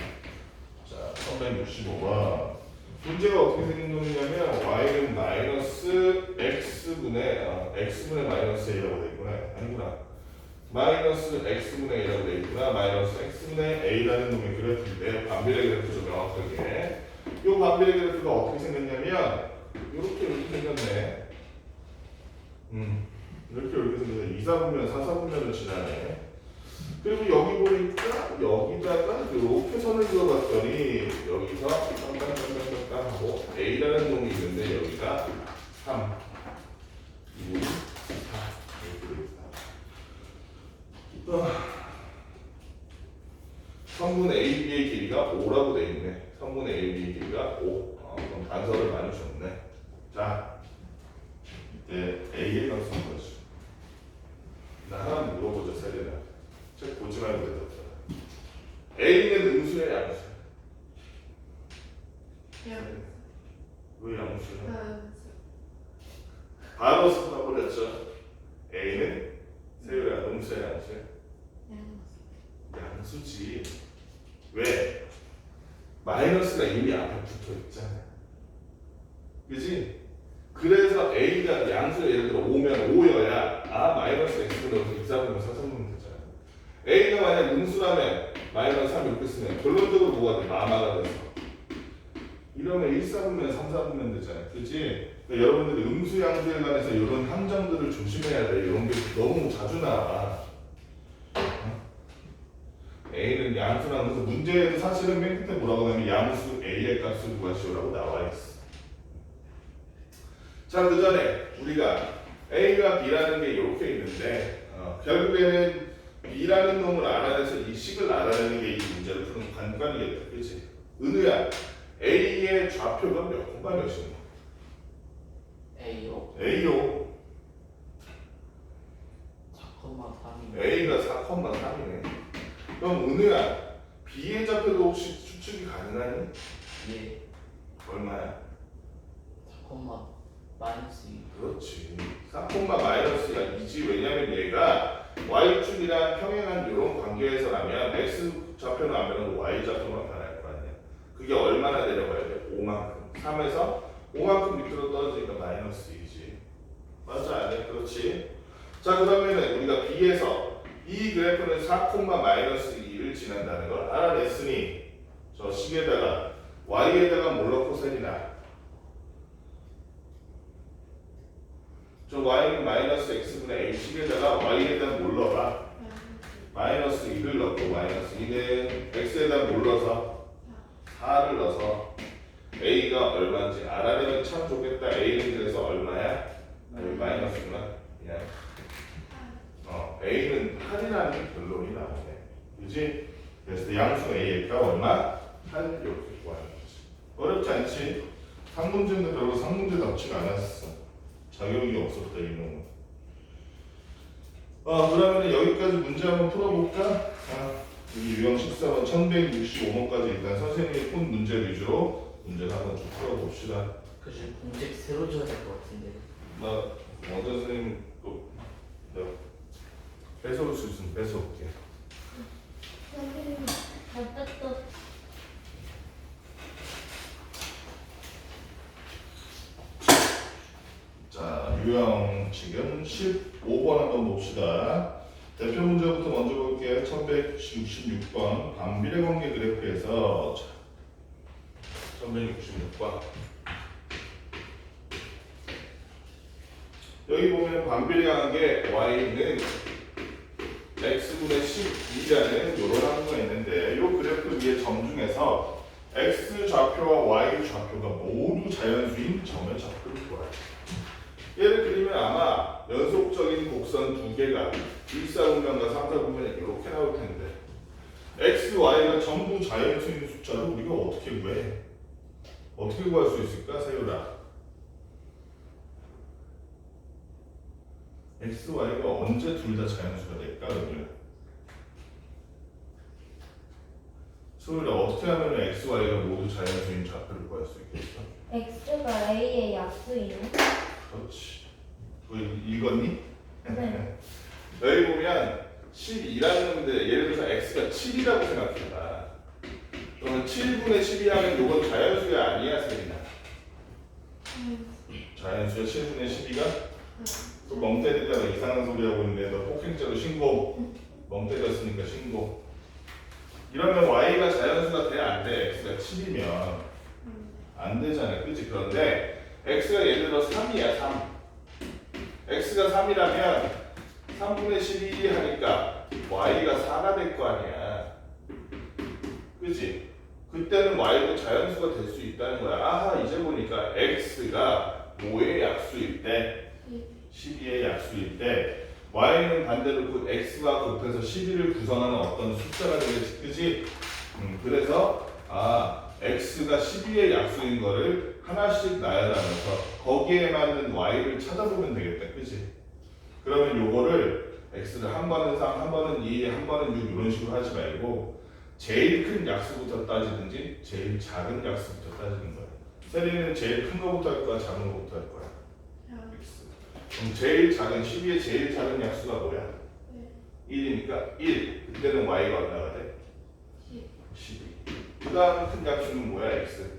자, 1165번. 문제가 어떻게 생긴 놈이냐면 y는 마이너스 x분의 마이너스 a라고 돼 있구나. 아니구나. 마이너스 x분의 a라고 돼 있구나. 마이너스 x분의 a라는 놈의 그래프인데 반비례 그래프죠 명확하게. 이 반비례 그래프가 어떻게 생겼냐면 이렇게 생겼네. 이렇게 생겼네. 2, 4분면, 4, 4분면을 지나네. 그리고 여기 보니까 여기다가 이렇게 선을 그어봤더니 여기서 깜깜깜깜깜 하고 A라는 놈이 있는데 여기가 3, 2, 4 이렇게 있다. 성분 AB의 길이가 5라고 돼 있네. 성분 AB의 길이가 5. 그럼 단서를 많이 줬네. 자, 이제 A에 넣어서 거지. 나 하나 물어보자, 세례나. 책 보지 말고 대답하라. A는 음수야, 양수야? 왜 양수야? 바로 써버렸죠. A는 세율이야, 음수야, 양수야? 양수지. 왜? 마이너스가 이미 앞에 붙어 있잖아. 그지? 그래서 A가 양수가 예를 들어 5면 5여야 마이너스 X분의 5 익사분면 4분면 되잖아. A가 만약 음수라면 마이너스 3 이렇게 쓰면 결론적으로 뭐가 돼? 마마가 돼서 이러면 1, 4분면 3, 4분면 되잖아. 그치? 그러니까 여러분들이 음수 양수에 관해서 이런 함정들을 조심해야 돼. 이런 게 너무 자주 나와. A는 양수라는 그래서 문제에도 사실은 맨 끝에 뭐라고 하냐면 양수 A의 값을 구하시오라고 나와 있어. 자, 그 전에 우리가 A가 B라는 게 이렇게 있는데 결국에는 B라는 놈을 알아내서 이 식을 알아내는 게 이 문제를 푸는 관건이겠다. 그치? 은우야, A의 좌표가 몇 콤마 몇이냐? A요? A요. 4,3이요. A가 4,3이네. 그럼 은우야, B의 좌표도 혹시 추측이 가능하니? 예. 얼마야? 4, 마이너스 2. 그렇지. 4, 마이너스가 2지. 왜냐면 얘가 y축이랑 평행한 이런 관계에서라면 x 좌표는 안 변하고 y 좌표만 변할 거 아니야. 그게 얼마나 내려가야 돼? 5만큼. 3에서 5만큼 밑으로 떨어지니까 마이너스 2지. 맞아, 안 돼? 그렇지. 자, 그러면은 우리가 B에서 이 그래프는 4, 마이너스 2를 지난다는 걸 알아냈으니 저 식에다가 y에다가 뭘 넣고 셈이나 저 y는 마이너스 x분의 a 식에다가 y에다 뭘 넣어봐? 마이너스 2를 넣고 마이너스 2는 x에다 뭘 넣어서? 4를 넣어서 a가 얼마인지 알아내면 참 좋겠다. a는 그래서 얼마야? 아니 마이너스구나. 그냥 a는 8이라는 결론이 나오네. 그지? 그래서 양수 a의 값 얼마? 8 이렇게 구하는 거지. 어렵지 않지? 상문제는 별로 상문제답지가 않았어. 자격이 없었다 이놈은. 그러면 여기까지 문제 한번 풀어볼까? 여기 유형 14번 1165번까지 일단 선생님이 푼 문제 위주로 문제를 한번 쭉 풀어봅시다. 그 지금 공책 새로 줘야 될 것 같은데. 원장 선생님 또 뺏어올 수 있으면 뺏어올게. 선생님, 답답도 자, 유형 지금 15번 한번 봅시다. 대표 문제부터 먼저 볼게요. 1166번 반비례 관계 그래프에서 1166번 여기 보면 반비례 관계 y는 x분의 12라는 이런 함수가 있는데 이 그래프 위에 점중해서 x 좌표와 y 좌표가 모두 자연수인 점의 좌표를 구하라. 얘를 그리면 아마 연속적인 곡선 두 개가 1사분면과 3사분면이 이렇게 나올 텐데 x, y가 전부 자연수인 숫자를 우리가 어떻게 구해? 어떻게 구할 수 있을까? 세율아, x, y가 언제 둘 다 자연수가 될까? 그러면 세율아, 어떻게 하면 x, y가 모두 자연수인 좌표를 구할 수 있겠어? X가 A의 약수이네. 그렇지. 그거 읽었니? 네. 여기 보면 12라는 건데 예를 들어서 x가 7이라고 생각해봐. 그러면 7분의 12 하면 이건 자연수야 아니야 세린아? 자연수야 7분의 12가? 또 멍 때리다가 이상한 소리 하고 있는데 너 폭행죄로 신고. 멍 때렸으니까 신고. 이러면 y가 자연수가 돼 안 돼? x가 7이면 안 되잖아, 그치? 그런데 x가 예를 들어 3이야 3. x가 3이라면 3분의 12 하니까 y가 4가 될 거 아니야, 그치? 그때는 y도 자연수가 될 수 있다는 거야. 아하, 이제 보니까 x가 5의 약수일 때 12의 약수일 때 y는 반대로 그 x와 곱해서 12를 구성하는 어떤 숫자가 되겠지, 그치? 그래서 x가 12의 약수인 거를 하나씩 나열하면서 거기에 맞는 y를 찾아보면 되겠다, 그치? 그러면 요거를 x를 한 번은 3, 한 번은 2, 한 번은 6 이런 식으로 하지 말고 제일 큰 약수부터 따지든지 제일 작은 약수부터 따지는 거야. 세리는 제일 큰 거부터 할 거야, 작은 거부터 할 거야? x. 그럼 제일 작은 12의 제일 작은 약수가 뭐야? 1이니까 1. 그때는 y가 얼마가 돼? 12. 그 다음 큰 약수는 뭐야? x.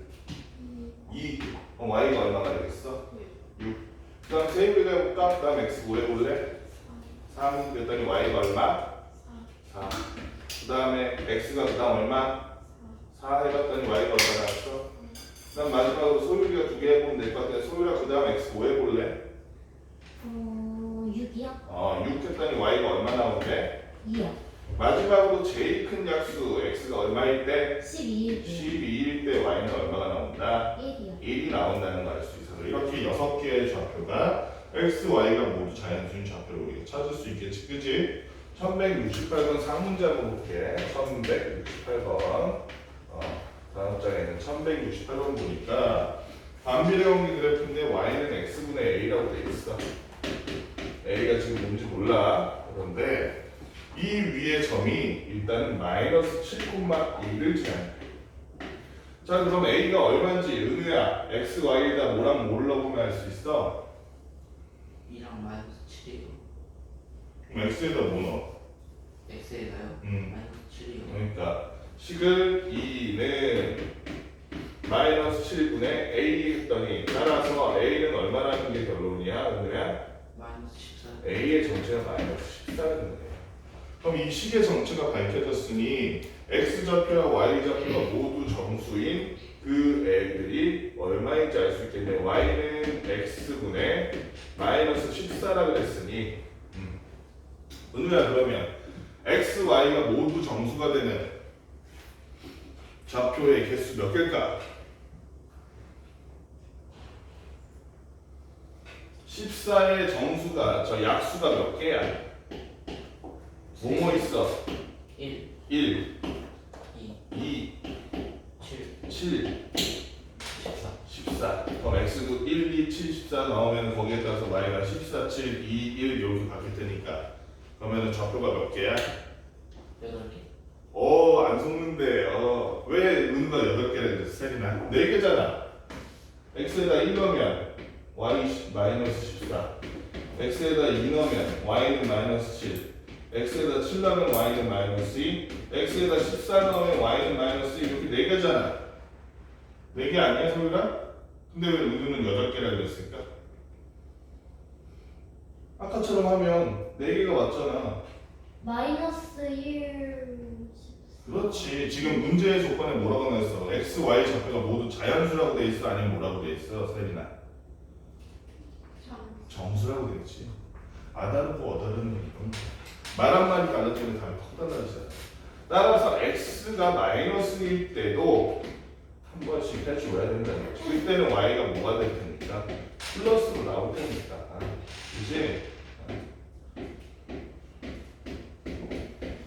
2. 그럼 y가 얼마가 되겠어? 6. 그 다음 테이블 해볼까? 그 다음 x 뭐 해볼래? 3. 그랬더니 y가 얼마? 4. 그 다음에 x가 그 다음 얼마? 4 해봤더니 y가 얼마 나왔어? 그 다음 마지막으로 소율이가 2개 해보면 될 것 같아. 소율아 그 다음 x 뭐 해볼래? 6이요? 6 했더니 y가 얼마 나오는데? 2요. 마지막으로 제일 큰 약수 x가 얼마일 때? 12일 12일 때 y는 얼마가 나온다? 1이요. 1이 나온다는 걸 알 수 있어서 이렇게 6개의 좌표가 x, y가 모두 자연수인 좌표를 우리가 찾을 수 있겠지, 그지? 1168번 상문제 한번 볼게. 1168번 다음 장에는 1168번 보니까 반비례관계 그래프인데 y는 x분의 a라고 돼 있어. a가 지금 뭔지 몰라. 그런데 이 위의 점이 일단은 마이너스 7,1을 제한해. 자, 그럼 a가 얼마인지 은우야 x, y에다 뭐랑 뭘 넣으면 알 수 있어? 2랑 마이너스 7이요. 그럼 x에다 뭐 넣어? x에다요? 마이너스 7이요. 그러니까 식을 2는 마이너스 7분의 a 했더니 따라서 a는 얼마라는 게 결론이야? 은우야? 마이너스 14. a의 정체가 마이너스 14는 거예요. 그럼 이 식의 정체가 밝혀졌으니 x좌표와 y좌표가 모두 정수인 그 애들이 얼마인지 알 수 있겠네. y는 x분의 마이너스 14라 그랬으니 은우야 그러면 x, y가 모두 정수가 되는 좌표의 개수 몇 개일까? 14의 정수가 저 약수가 몇 개야? 뭐뭐 있어? 1, 1, 2, 2, 7, 7, 14. 14. 그럼 x도 1, 2, 7, 14 나오면 거기에 따라서 y가 14, 7, 2, 1 이렇게 바뀔 테니까 그러면 좌표가 몇 개야? 8개. 안 속는데 왜 은우가 8개를 했어? 세리나 4개잖아. x에다 1 넣으면 y 마이너스 14, x에다 2 넣으면 y는 마이너스 7, x에다 7 넣으면 y는 마이너스 2, x에다 14 넣으면 y는 마이너스 2 이렇게 4개잖아. 4개 아니야 소율아? 근데 왜 은우는 8개라고 했을까? 아까처럼 하면 4개가 맞잖아. 마이너스 1 그렇지. 지금 문제의 조건에 뭐라고 나왔어? x, y 좌표가 모두 자연수라고 돼 있어? 아니면 뭐라고 돼 있어? 세리나? 정수라고 돼 있지. 아다르고 어다르는 이건 말 한마디 달라지면 답이 확 달라지잖아. 따라서 x가 마이너스일 때도 한 번씩 해줘야 된다는 거지. 그때는 y가 뭐가 될 테니까? 플러스로 나올 테니까. 그지?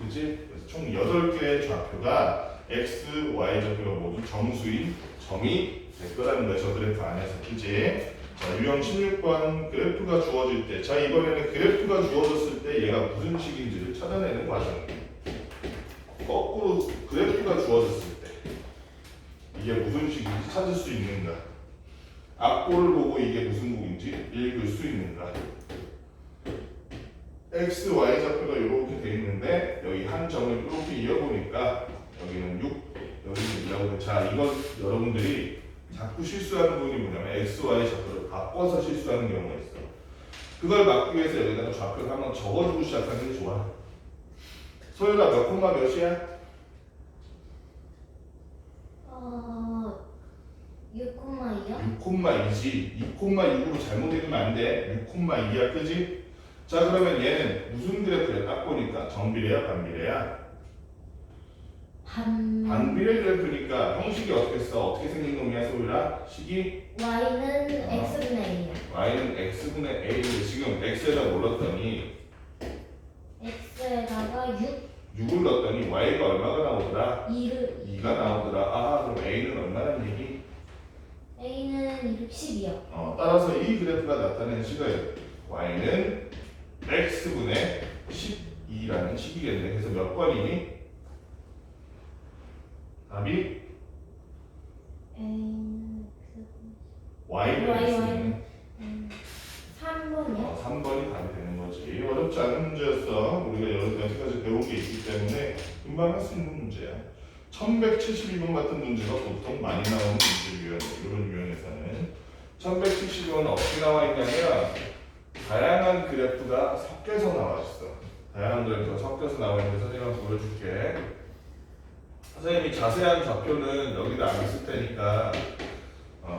그지? 그래서 총 8개의 좌표가 x, y 좌표가 모두 정수인 점이 될 거라는 거야. 저 그래프 안에서. 그지? 자, 유형 16번 그래프가 주어질 때, 자 이번에는 그래프가 주어졌을 때 얘가 무슨 식인지를 찾아내는 과정. 거꾸로 그래프가 주어졌을 때 이게 무슨 식인지 찾을 수 있는가? 앞볼을 보고 이게 무슨 곡인지 읽을 수 있는가? x, y 좌표가 이렇게 돼 있는데 여기 한 점을 이렇게 이어보니까 여기는 6, 여기는 2라고 돼. 자, 이건 여러분들이 자꾸 실수하는 부분이 뭐냐면 x, y 좌표를 바꿔서 실수하는 경우가 있어. 그걸 막기 위해서 여기다가 좌표를 한번 적어주고 시작하는 게 좋아. 소율아 몇 콤마 몇이야? 6,2요? 6,2지. 2,6으로 잘못 읽으면 안 돼. 6,2야, 그지? 자, 그러면 얘는 무슨 그래프야? 딱 보니까 정비례야, 반비례야? 반비례 그래프니까 형식이 어떻게 써? 어떻게 생긴 놈이야, 소율아? 식이? Y는 X분의 A요. y는 x분의 a인데 지금 x에다 뭘 넣었더니 X에다가 6을 넣었더니 y가 얼마가 나오더라? 2를 2가 나오더라. 아, 그럼 a는 얼마란 얘기? A는 210이요. 따라서 이 그래프가 나타내는 식은 y는 x분의 12라는 식이겠네. 그래서 몇 번이니? 답이 A는 y는 x는 3번이요? 3번이 답이 되는 거지. 어렵지 않은 문제였어. 우리가 여태까지 배운 게 있기 때문에 금방 할 수 있는 문제야. 1172번 같은 문제가 보통 많이 나오는 문제 유형, 이런 유형에서는 1172번은 어떻게 나와 있냐면 다양한 그래프가 섞여서 나와 있어. 다양한 그래프가 섞여서 나와 있는데 선생님이 보여줄게. 선생님이 자세한 좌표는 여기다 안 있을 테니까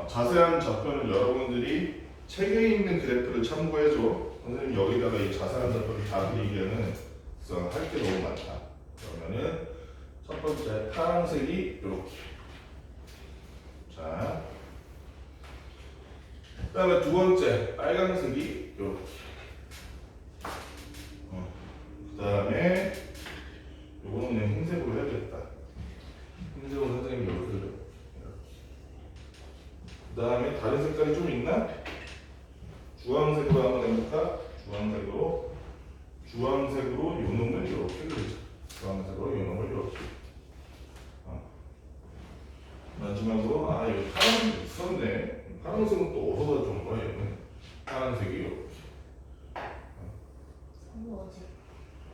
자세한 좌표는 여러분들이 책에 있는 그래프를 참고해줘. 선생님 여기다가 이 자세한 좌표를 다 그리기에는 할 게 너무 많다. 그러면은 첫 번째 파란색이 이렇게. 자, 그다음에 두 번째 빨간색이 이렇게. 그다음에 요거는 그냥 흰색으로 해야겠다. 흰색으로 선생님이 이렇게 그려. 그다음에 다른 색깔이 좀 있나? 주황색으로 한번 해볼까? 주황색으로 요 놈을 이렇게 그리자. 주황색으로 요 놈을 이렇게. 마지막으로 여기 파란색이 있었네. 파란색은 또 어디서 준 거야 얘는? 파란색이 이렇게.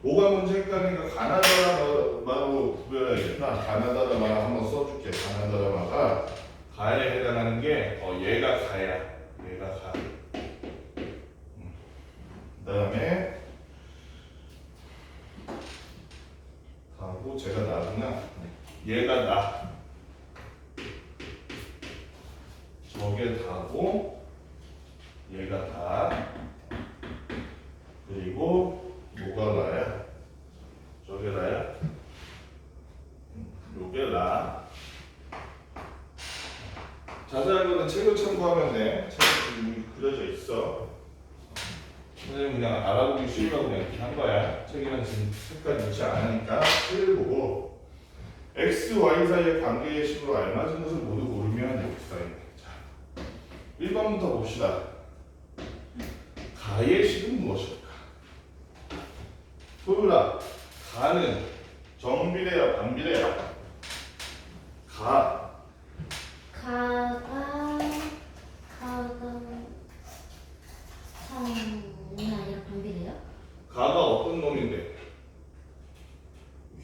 뭐가 문제 헷갈리니까 가나다라마로 구별해야겠다. 가나다라마 한번 써줄게. 가나다라마가 가에 해당하는 게 얘가 가야. 얘가 가. 그 다음에 가고 제가 나구나. 얘가 나. 저게 다고 얘가 다. 그리고 뭐가 나야? 저게 나야? 요게 나. 자세한 거는 책을 참고하면 돼. 책에 이미 그려져 있어. 선생님 그냥 알아보기 쉬우라고 그냥 이렇게 한 거야. 책에는 지금 색깔 넣지 않으니까 책을 보고 x, y 사이의 관계의 식으로 알맞은 것을 모두 고르면 이렇게 써있네. 자, 1번부터 봅시다. 가의 식은 무엇일까? 소율아, 가는 정비례야 반비례야? 가가 성이 아니라 반비례요? 가가 어떤 놈인데?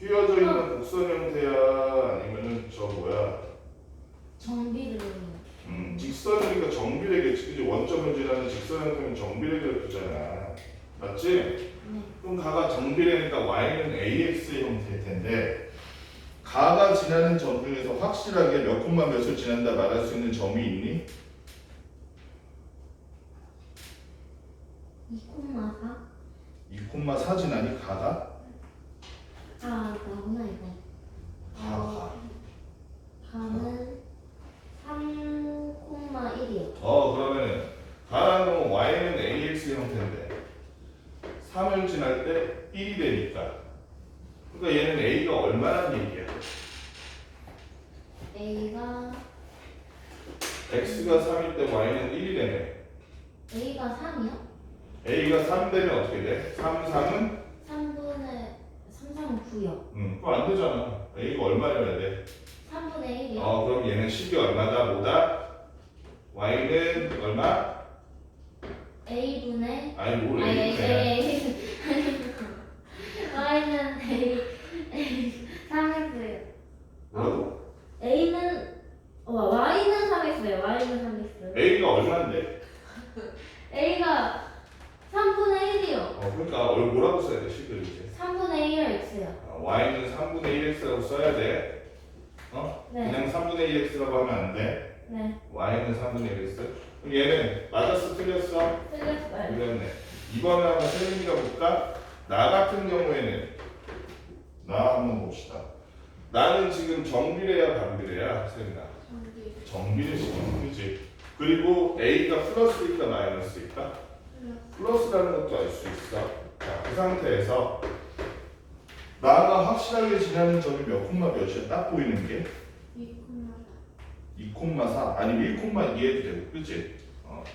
휘어져 있는 곡선 형태야? 아니면은 저 뭐야? 정비례요. 직선이니까 정비례겠지. 그지? 원점을 지나는 직선 형태는 정비례 그래프잖아. 맞지? 네. 그럼 가가 정비례니까 y는 ax의 형태일 텐데 가가 지나는 점 중에서 확실하게 몇 콤마 몇을 지난다 말할 수 있는 점이 있니? 2,4? 2,4 지나니 가가? 나구나 이거. 가가. 가는 3,1이요. 그러면은 가라는 y는 ax 형태인데 3을 지날 때 1이 되니까 그러니까 얘는 a가 얼마란 얘기야? A가 x가 3일 때 y는 1이 되네. A가 3이요? a가 3 되면 어떻게 돼? 3은 3분의 3, 9요. 그거 안 되잖아. a가 얼마여야 돼? 3분의 1이요. 그럼 얘는 식이 얼마다? 뭐다? y는 얼마? A분의 아니 뭘 a분의 그러니까 뭐라고 써야 돼? 식을 이제 3분의 1 x요. y는 3분의 1x라고 써야 돼. 네. 그냥 3분의 1x라고 하면 안 돼. 네. y는 3분의 1x. 그럼 얘는 맞았어, 틀렸어? 틀렸어요. 틀렸네. 이번에 한번 세림이가 볼까? 나 같은 경우에는 나 한번 봅시다. 나는 지금 정비례야 반비례야 세림아? 정비례식이야, 그렇지? 그리고 a가 플러스일까 마이너스일까? 플러스라는 것도 알 수 있어. 자, 그 상태에서 나가 확실하게 지나는 점이 몇 콤마 몇이야? 딱 보이는 게 2,4 아니면 1,2 해도 되고, 그치?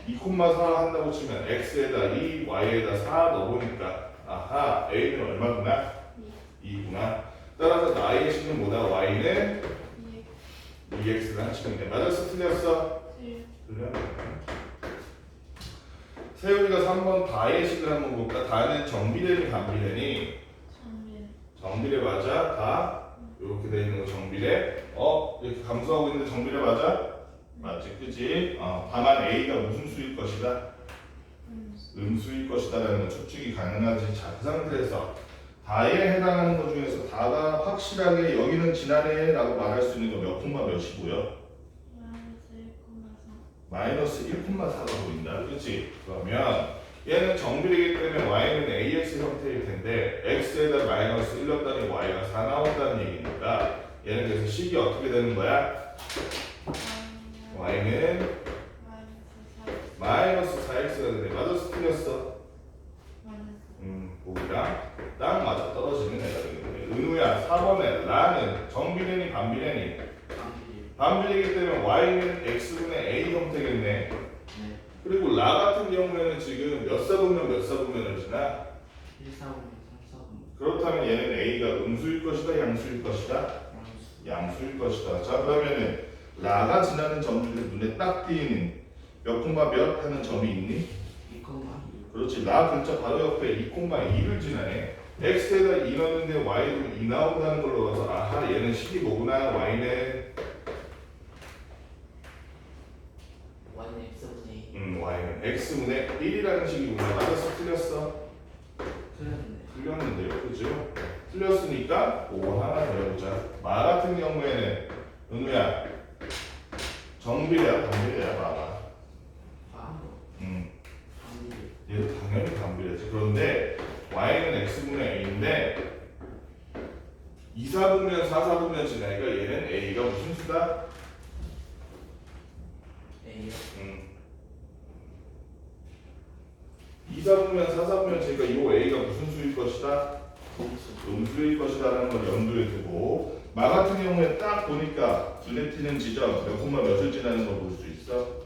2,4 한다고 치면 x에다 2, y에다 4 넣어보니까 아하, a는 얼마구나? 2구나. 따라서 나의 식은 뭐다? y는 2x를 치면 돼. 맞았어? 틀렸어? 틀렸네. 세율이가 3번 다의 식을 한번 볼까? 다는 정비례니 반비례니? 정비례 맞아? 다? 이렇게 돼 있는 거 정비례. 이렇게 감수하고 있는데 정비례 맞아? 맞지, 그치? 다만 A가 무슨 수일 것이다? 음수일 것이다라는 건 추측이 가능하지. 자, 그 상태에서 다에 해당하는 것 중에서 다가 확실하게 여기는 지나네라고 말할 수 있는 거 몇 콤마 몇이고요? 마이너스 1,4가 보인다, 그치? 그러면 얘는 정비례이기 때문에 y는 ax 형태일 텐데 x에다 마이너스 1 넣었더니 y가 4 나온다는 얘기니까 얘는 그래서 식이 어떻게 되는 거야? y는 마이너스 4x가 되네. 맞았어? 틀렸어? 보기랑 딱 맞아 떨어지는 애가 되겠네. 은우야 4번에 라는 정비례니 반비례니? 반비례이기 때문에 y는 x분의 a 형태겠네. 그리고 라 같은 경우에는 지금 몇 사분면 몇 사분면을 지나? 1사분면 3사분면. 그렇다면 얘는 a가 음수일 것이다 양수일 것이다? 양수일 것이다. 자, 그러면은 라가 지나는 점들이 눈에 딱 띄는 몇 콤마 몇 하는 점이 있니? 2,2. 그렇지. 라 글자 바로 옆에 2,2를 지나네. x에다 2 넣는데 y도 2 나온다는 걸로 봐서 아하, 얘는 식이 뭐구나. y는 y는 x분의 1이라는 식이구나. 맞았어? 틀렸어? 틀렸는데요, 그죠? 틀렸으니까 그거 하나 더 해보자. 마 같은 경우에는 은우야 정비례야 반비례야 마가? 얘도 당연히 반비례지. 그런데 y는 x분의 a인데 2, 4분면 4, 4분면 지나니까 얘는 a가 무슨 수다? A요? 2, 4분면 4, 4분면 지니까 이 a가 무슨 수일 것이다? 음수일 것이라는 걸 염두에 두고 마 같은 경우에 딱 보니까 눈에 띄는 지점 몇 콤마 몇을 지나는 걸 볼 수 있어?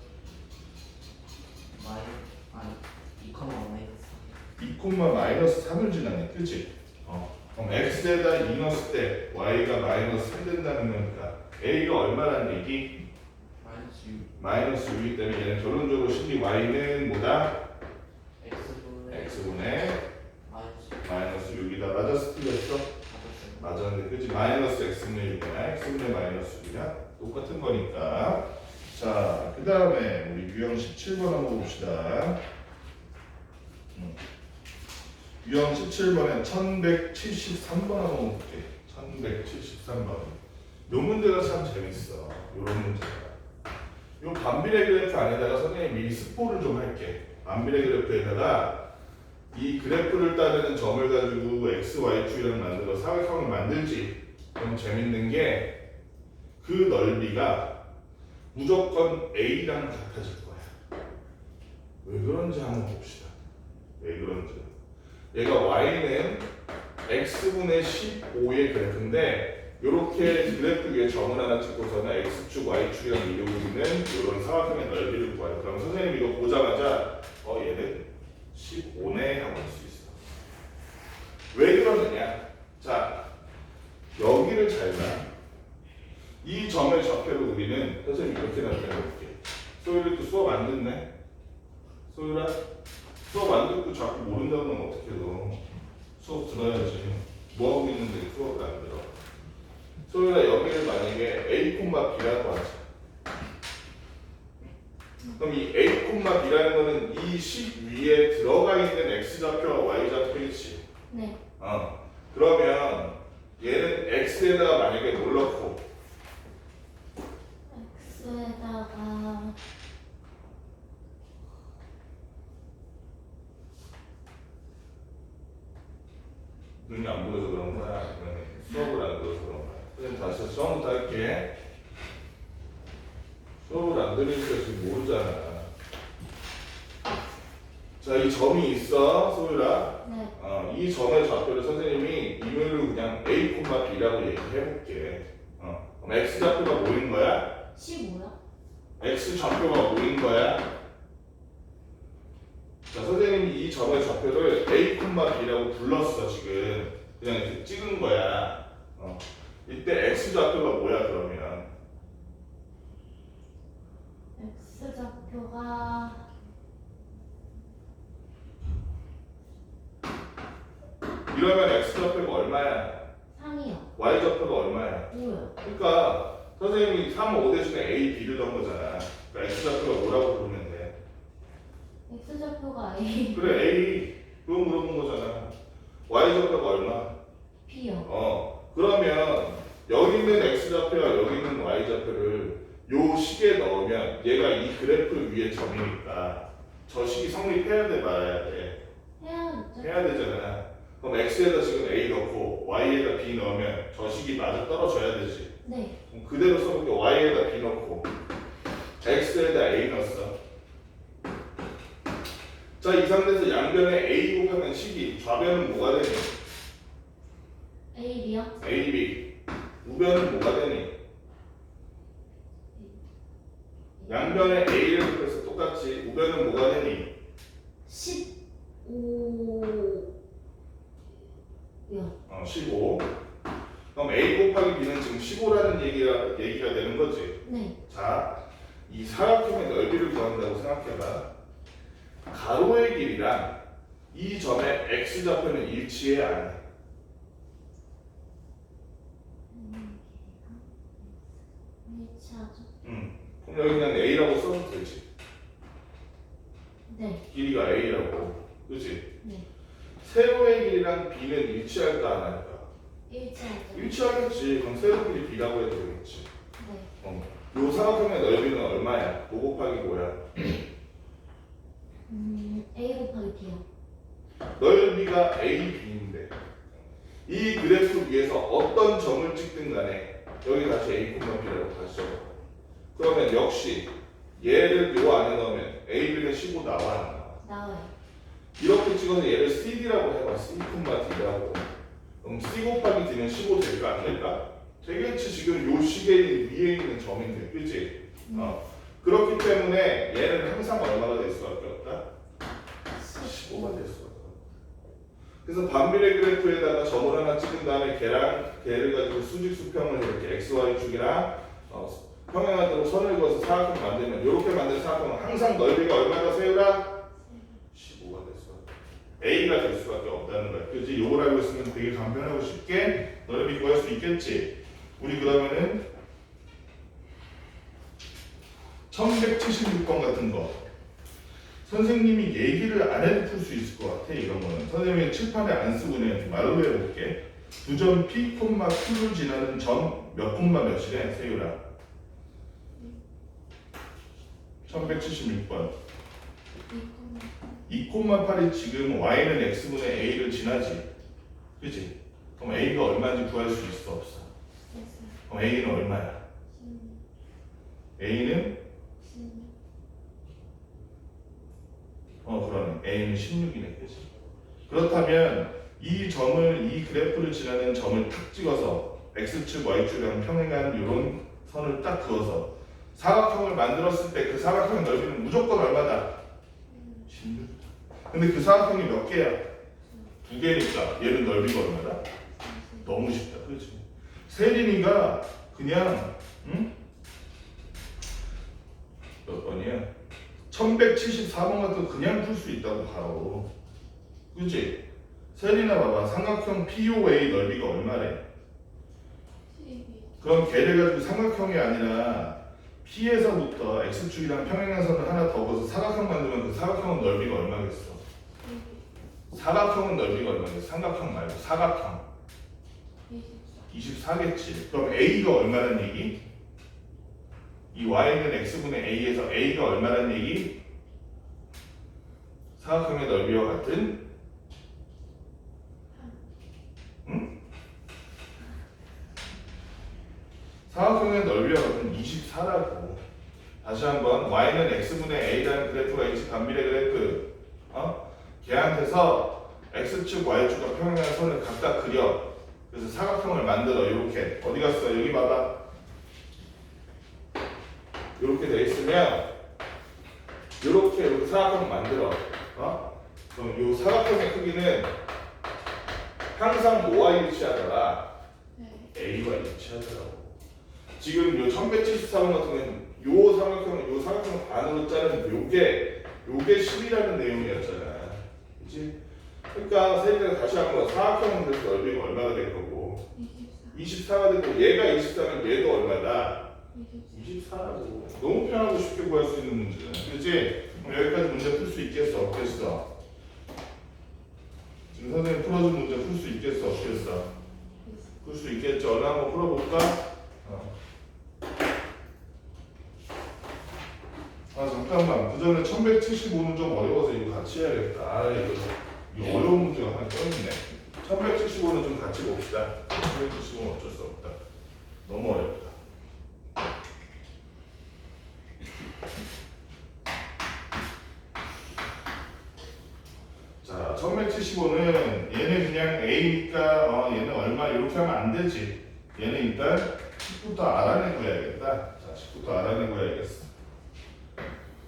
2 콤마 마이너스 3을 지나네, 그치? 그럼 x에다 2 넣었을 때 y가 마이너스 3 된다는 거니까 a가 얼마란 얘기? 마이너스 6이기 때문에 얘는 결론적으로 식이 y는 뭐다? x분의 마이너스 6이다. 맞았어? 틀렸어? 맞았는데 그치? 마이너스 x분의 6이나 x분의 마이너스 6이나 똑같은 거니까. 자, 그 다음에 우리 유형 17번 한번 봅시다. 유형 17번에 1173번 한번 볼게. 1173번. 요 문제가 참 재밌어. 요런 문제가. 요 반비례 그래프 안에다가 선생님이 미리 스포를 좀 할게. 반비례 그래프에다가 이 그래프를 따르는 점을 가지고 x, y 축이랑 만들어 사각형을 만들지. 그럼 재밌는 게 그 넓이가 무조건 a랑 같아질 거야. 왜 그런지 한번 봅시다. 왜 그런지. 얘가 y는 x분의 15의 그래프인데 이렇게 그래프 위에 점을 하나 찍고서는 x축, y축이랑 이루고 있는 이런 사각형의 넓이를 구하요. 그럼 선생님이 이거 보자마자 얘는 15네 하고 할 수 있어. 왜 그러느냐? 자, 여기를 잘 봐. 이 점의 좌표를 우리는 선생님 이렇게 나타내볼게. 소율이 또 수업 안 듣네? 소율아? 수업 안 듣고 자꾸 모른다고 하면 어떻게 너? 수업 들어야지. 뭐 하고 있는데 수업을 안 들어? 소율아, 여기를 만약에 a, b라고 하자. 그럼 이 a, b라는 거는 이 식 위에 들어가 있는 x 좌표와 y 좌표 있겠지. 네. 그러면 얘는 x에다가 만약에 뭘 넣고 x에다가 눈이 안 보여서 그런 거야? 아니면 수업을 안 들어서 그런 거야? 선생님 다시 처음부터 할게. 수업을 안 들으니까 지금 모르잖아. 자, 이 점이 있어, 소율아. 네. 이 점의 좌표를 선생님이 이물을 그냥 a, b라고 얘기해볼게. 그럼 x 좌표가 뭐인 거야? 15요? x 좌표가 뭐인 거야? 자, 선생님이 이 점의 좌표를 a, b라고 불렀어, 지금. 그냥 이렇게 찍은 거야. 이때 x 좌표가 뭐야, 그러면? x 좌표가 이러면 x 좌표가 얼마야? 3이요. y 좌표가 얼마야? 5요. 그러니까 선생님이 3, 5 대신에 a, b를 넣은 거잖아. 그러니까 x 좌표가 뭐라고 부르면 돼? x 좌표가 a, 그래, a. 그거 물어본 거잖아. y 좌표가 얼마? b요. 그러면 여기 있는 x 좌표와 여기 있는 y 좌표를 요 식에 넣으면 얘가 이 그래프 위에 점이니까 저 식이 성립해야 돼, 말아야 돼? 해야죠. 해야 되잖아. 그럼 x에다 지금 a 넣고 y에다 b 넣으면 저 식이 맞아 떨어져야 되지. 네. 그럼 그대로 써볼게. y에다 b 넣고 x에다 a 넣었어. 자, 이 상태에서 양변에 a 곱하면 식이 좌변은 뭐가 되니? a, b요? a, b. 우변은 뭐가 되니? 양변에 a를 곱해서 똑같이 우변은 뭐가 되니? 15요. 15. 그럼 a 곱하기 b는 지금 15라는 얘기가 되는 거지. 네. 자, 이 사각형의 넓이를 구한다고 생각해봐. 가로의 길이랑 이 점의 x 좌표는 일치해, 안 해? 일치하죠. 그럼 여기 그냥 a라고 써도 되지. 네. 길이가 a라고. 그치? 네. 세로의 길이랑 b는 일치할까, 안 할까? 일치하죠. 일치하겠지. 그럼 세로 길이 b라고 해도 되겠지. 네. 요 사각형의 넓이는 얼마야? 5 곱하기 뭐야? a 곱하기 b요. 넓이가 a, b인데 이 그래프 위에서 어떤 점을 찍든 간에 여기 다시 a, b라고 다시 적어. 그러면 역시 얘를 요 안에 넣으면 a, b는 15 나와, 안 나와? 나와요. 이렇게 찍어서 얘를 cd라고 해봐. c, d라고. 그럼 c 곱하기 d는 15 될까, 안 될까? 되겠지. 지금 요 식의 위에 있는 점인데, 그치? 그렇기 때문에 얘는 항상 얼마가 될 수밖에 없다? 15가 될 수밖에 없다. 그래서 반비례 그래프에다가 점을 하나 찍은 다음에 걔를 가지고 수직수평을 이렇게 xy축이랑 평행하도록 선을 그어서 사각형 만들면 이렇게 만든 사각형은 항상 넓이가 얼마가 세우라? 15가 될 수밖에 없다. a가 될 수밖에 없다는 거야. 그렇지? 요걸 알고 있으면 되게 간편하고 쉽게 넓이 구할 수 있겠지. 우리 그러면은 1176번 같은 거 선생님이 얘기를 안 해도 풀 수 있을 것 같아. 이런 거는 선생님이 칠판에 안 쓰고 그냥 말로 해볼게. 두 점 P, Q를 지나는 점 몇 분만 몇이래? 세율아 1176번 2,8이 지금 y는 x분의 a를 지나지. 그치? 그럼 a가 얼마인지 구할 수 있어, 없어? 그럼 a는 얼마야? a는 그러네. a는 16이네. 그치? 그렇다면 이 점을, 이 그래프를 지나는 점을 탁 찍어서 x축, y축이랑 평행하는 이런 선을 딱 그어서 사각형을 만들었을 때 그 사각형의 넓이는 무조건 얼마다? 16. 근데 그 사각형이 몇 개야? 2개니까 얘는 넓이가 얼마다? 너무 쉽다. 그렇지? 세린이가 그냥 몇 번이야? 1174번 같은 거 그냥 풀 수 있다고 바로. 그치? 세린아 봐봐. 삼각형 POA 넓이가 얼마래? 그럼 걔를 가지고 삼각형이 아니라 P에서부터 X축이랑 평행한 선을 하나 더 그어서 사각형 만들면 그 사각형은 넓이가 얼마겠어? 사각형은 넓이가 얼마냐? 삼각형 말고 사각형 24겠지. 그럼 A가 얼마란 얘기? 이 Y는 X분의 A에서 A가 얼마란 얘기? 사각형의 넓이와 같은 사각형의 넓이와 같은 24라고. 다시 한번 Y는 X분의 A라는 그래프가 있지. 반비례 그래프. 걔한테서 X축, Y축과 평행한 선을 각각 그려. 그래서 사각형을 만들어. 이렇게. 어디 갔어? 여기 봐봐. 이렇게 돼 있으면 이렇게 사각형 만들어. 그럼 이 사각형의 크기는 항상 뭐와 일치하더라? A와 일치하더라고. 지금 요 1174번 같은 경우는 요 사각형을 반으로 자른 요게 10이라는 내용이었잖아. 그치? 그러니까 세계가 다시 한번 사각형은 그래서 넓이가 얼마가 될 거고 24가 되고 얘가 24면 얘도 얼마다? 24라고. 너무 편하고 쉽게 구할 수 있는 문제잖아. 그치? 그럼 여기까지 문제 풀 수 있겠어? 없겠어? 지금 선생님 풀어준 문제 풀 수 있겠어? 없겠어? 풀 수 있겠죠? 얼른 한번 풀어볼까? 잠깐만. 그 전에 1175는 좀 어려워서 이거 같이 해야겠다. 이거 어려운 문제가 하나 떠있네. 1175는 좀 같이 봅시다. 1175는 어쩔 수 없다. 너무 어렵다. 자, 1175는 얘는 그냥 A니까 얘는 얼마 이렇게 하면 안 되지. 얘는 일단 10부터 알아내고 해야겠다. 자, 10부터 알아내고 해야겠어.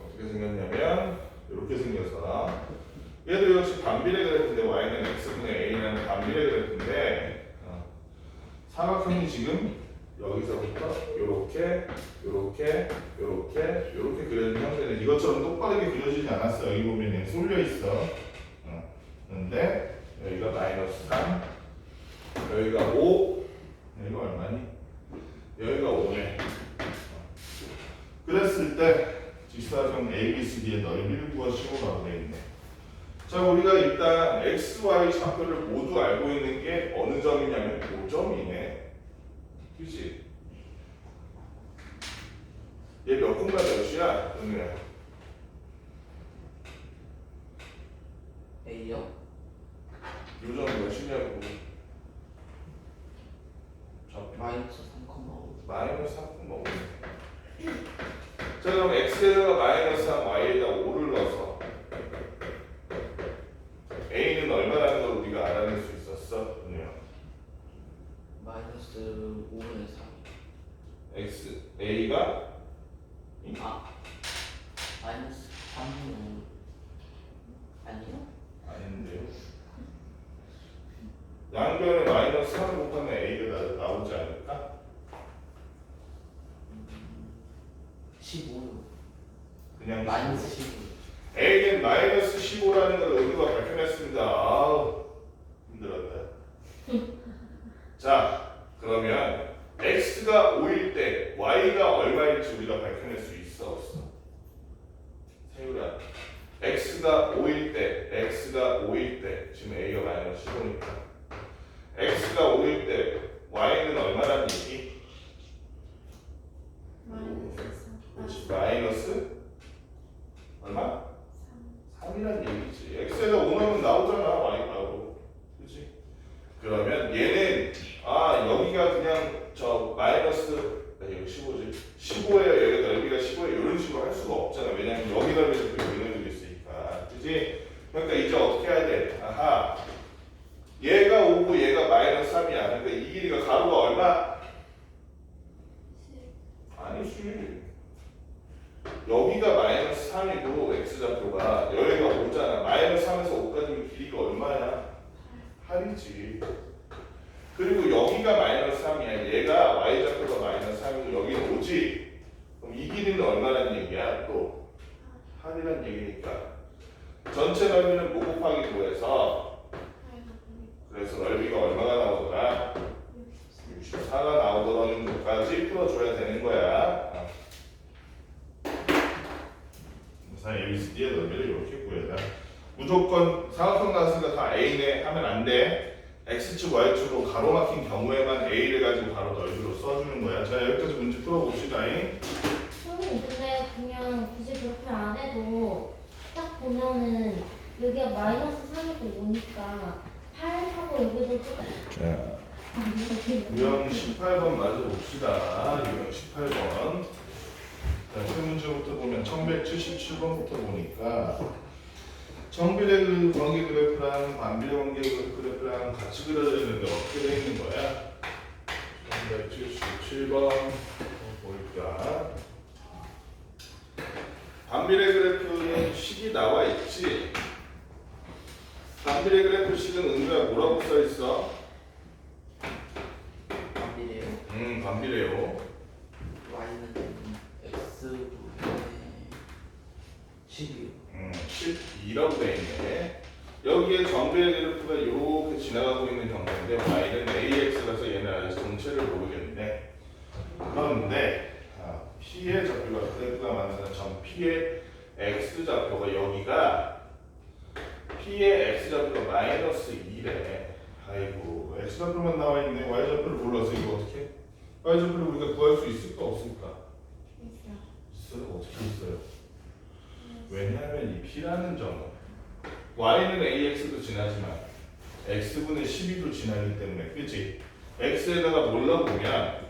어떻게 생겼냐면 이렇게 생겨서 얘도 역시 반비례 그래프인데 Y는 X분의 A라는 반비례 그래프인데 사각형이 지금 여기서부터 요렇게 그려진 형태는 이것처럼 똑바르게 그려지지 않았어. 여기 보면 쏠려 있어. 근데 여기가 -3, 여기가 5, 여기가 얼마니? 여기가 5네. 그랬을 때 직사각형 ABCD의 넓이를 구하시오라고 되어 있네. 자, 우리가 일단 X, Y 좌표를 모두 알고 있는 게 어느 점이냐면 5점이네. 그치? 얘 몇 공과 몇이야? 은우야? A요? 요점 몇이냐고. 마이너스 3,5. 마이너스 3,5. 자, 그럼 X에다가 마이너스 3, Y에다 5를 넣어서 A는 얼마라는 걸 우리가 알아낼 수 있었어? 은우야? 마이너스 5분의 3. X, A가 마이너스 3분의 5. 아니요? 아닌데요. 양변에 마이너스 3을 곱하면 A가 나오지 않을까? 15요. 그냥 마이너스 15. A는 마이너스 15라는 걸 은우가 밝혀냈습니다. 아우 힘들었다. 자, 그러면 X가 5일 때 Y가 얼마일지 우리가 밝혀낼 수 있어 없어? 세율아, X가 5일 때 지금 A가 마이너스 15니까 X가 5일 때 Y는 얼마라는 얘기? 그렇지, 마이너스 얼마? 3이란 얘기지. X에다 5 넣으면 나오잖아. Y가로. 그렇지? 그러면 얘는 여기가 그냥 저 마이너스 여기 15지. 15에 여기가 넓이가 15에 이런 식으로 할 수가 없잖아. 왜냐면 여기 넓이에서 여기 넓이가 있으니까. 그렇지? 그러니까 이제 어떻게 해야 돼? 아하. 얘가 5고 얘가 마이너스 3이야. 그러니까 이 길이가 가로가 얼마? 아니지. 여기가 마이너스 3이고 x좌표가 여기가 5잖아. 마이너스 3에서 5까지면 길이가 얼마야? 8이지. 그리고 여기가 마이너스 3이야. 얘가 y좌표가 마이너스 3이고 여기는 5지. 그럼 이 길이는 얼마라는 얘기야? 또 8이라는 얘기니까 전체 넓이는 뭐 곱하기 9에서 그래서 넓이가 얼마가 나오더라? 64가 나오더라는 것까지 풀어줘야 되는 거야. 그래서 ABCD의 넓이를 이렇게 구해라. 무조건 사각형 나왔으니까 다 A네 하면 안 돼. X축, Y축으로 가로막힌 경우에만 A를 가지고 가로 넓이로 써주는 거야. 자, 여기까지 문제 풀어봅시다. 선생님 근데 그냥 굳이 그렇게 안 해도 딱 보면은 여기가 마이너스 3이고 5니까 8하고 여기도 자, 유형 18번 맞아 봅시다. 유형 18번. 자, 첫 문제부터 보면 1177번부터 보니까 정비례 관계 그래프랑 반비례 관계 그래프랑 같이 그려져 있는데 어떻게 되어 있는 거야? 1177번 볼까? 반비례 그래프는 식이 나와 있지. 반비례 그래프 식은 은우야 뭐라고 써 있어? 반비례요. 반비례요. y는 x분의 12요. 12라고 되어 있네. 여기에 정비례 그래프가 이렇게 지나가고 있는 경우인데 y는 ax라서 얘는 아직 정체를 모르겠는데 그런데 p의 좌표가 그래프가 만드는 점 p의 x 좌표가 여기가 p의 x 좌표가 마이너스 2래. 아이고 x 좌표만 나와 있네. y 좌표를 몰라서 이거 어떻게? y 좌표를 우리가 구할 수 있을까 없을까? 있어요. 어떻게 있어요? 왜냐하면 이 p라는 점은 y는 ax도 지나지만 x분의 12도 지나기 때문에 그치? x에다가 뭘 넣어보면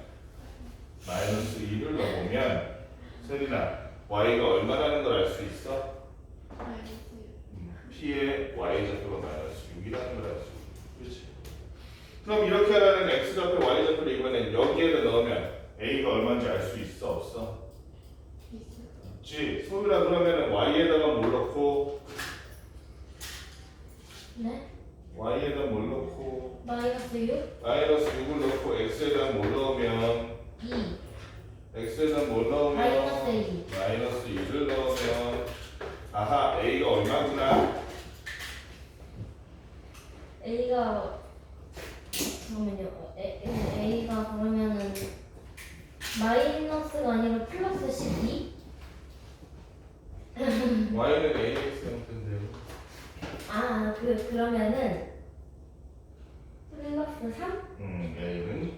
마이너스 2를 넣어보면 세린아 y가 얼마라는 걸 알 수 있어? p의 y 좌표가 마이너스 6이라는 걸 알 수 있어. 그치? 그럼 이렇게 하라는 x 좌표 y 좌표를 이번엔 여기에다 넣으면 a가 얼마인지 알 수 있어 없어? 있지. 소율아 그러면은 y에다가 뭘 넣고 네? y에다 뭘 넣고 마이너스 6? 마이너스 6을 넣고 x에다 뭘 넣으면 2 x에다 뭘 넣으면 마이너스 2 마이너스 2를 넣으면 아하 a가 얼마구나. A가 잠깐만요. A가 그러면은 마이너스가 아니라 플러스 12? y는 ax 형태인데요. 그러면은 플러스 3? a는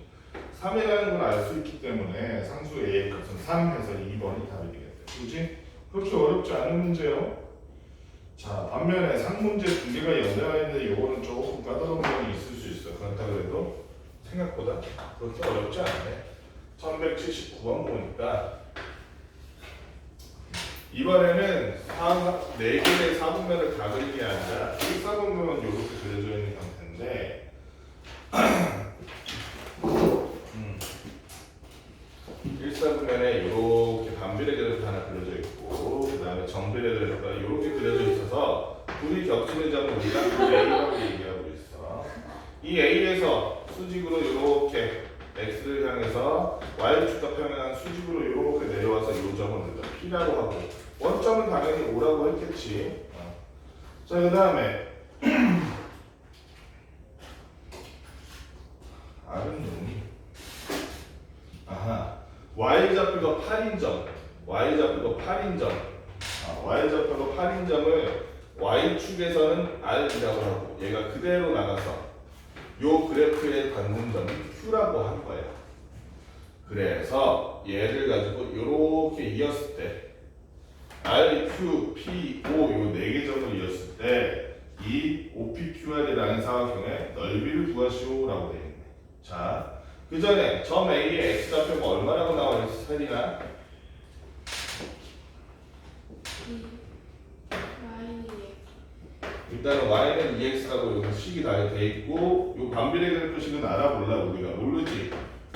3이라는 걸 알 수 있기 때문에 상수 a의 값은 3 해서 2번이 답이 되겠다. 그지? 그렇게 어렵지 않은 문제요. 자, 반면에 상문제 두 개가 연달아 있는데 이거는 조금 까다로운 점이 있을 수 있어. 그렇다 그래도 생각보다 그렇게 어렵지 않네. 1179번 보니까 이번에는 4개의 사분면을 다 그린 게 아니라 1사분면은 이렇게 그려져 있는 형태인데 1사분면에 이렇게 반비례 그래프 하나 그려져 있고 그 다음에 정비례 그래프가 이렇게 그려져 있어서 둘이 겹치는 점을 우리가 A라고 얘기하고 있어. 이 A에서 수직으로 이렇게 X를 향해서 Y축과 평행한 수직으로 이렇게 내려와서 이 점을 우리가 P라고 하고 원점은 당연히 O라고 했겠지. 자, 그 다음에 R은 뭐니? 아하, Y좌표가 8인 점, Y좌표가 8인 점, Y좌표가 8인 점을 Y축에서는 R이라고 하고 얘가 그대로 나가서 요 그래프에 닿는 점이 Q라고 한 거야. 그래서 얘를 가지고 이렇게 이었을 때 R, Q, P, O 요 4개 점을 이었을 때 이 OPQR이라는 사각형의 넓이를 구하시오라고 되어 있네. 자, 그 전에 점 A의 X좌표가 얼마라고 나와 있어, 세린아? 일단은 y는 2x라고 여기 식이 다 돼 있고 요 반비례 그래프 식은 알아볼라 우리가 모르지.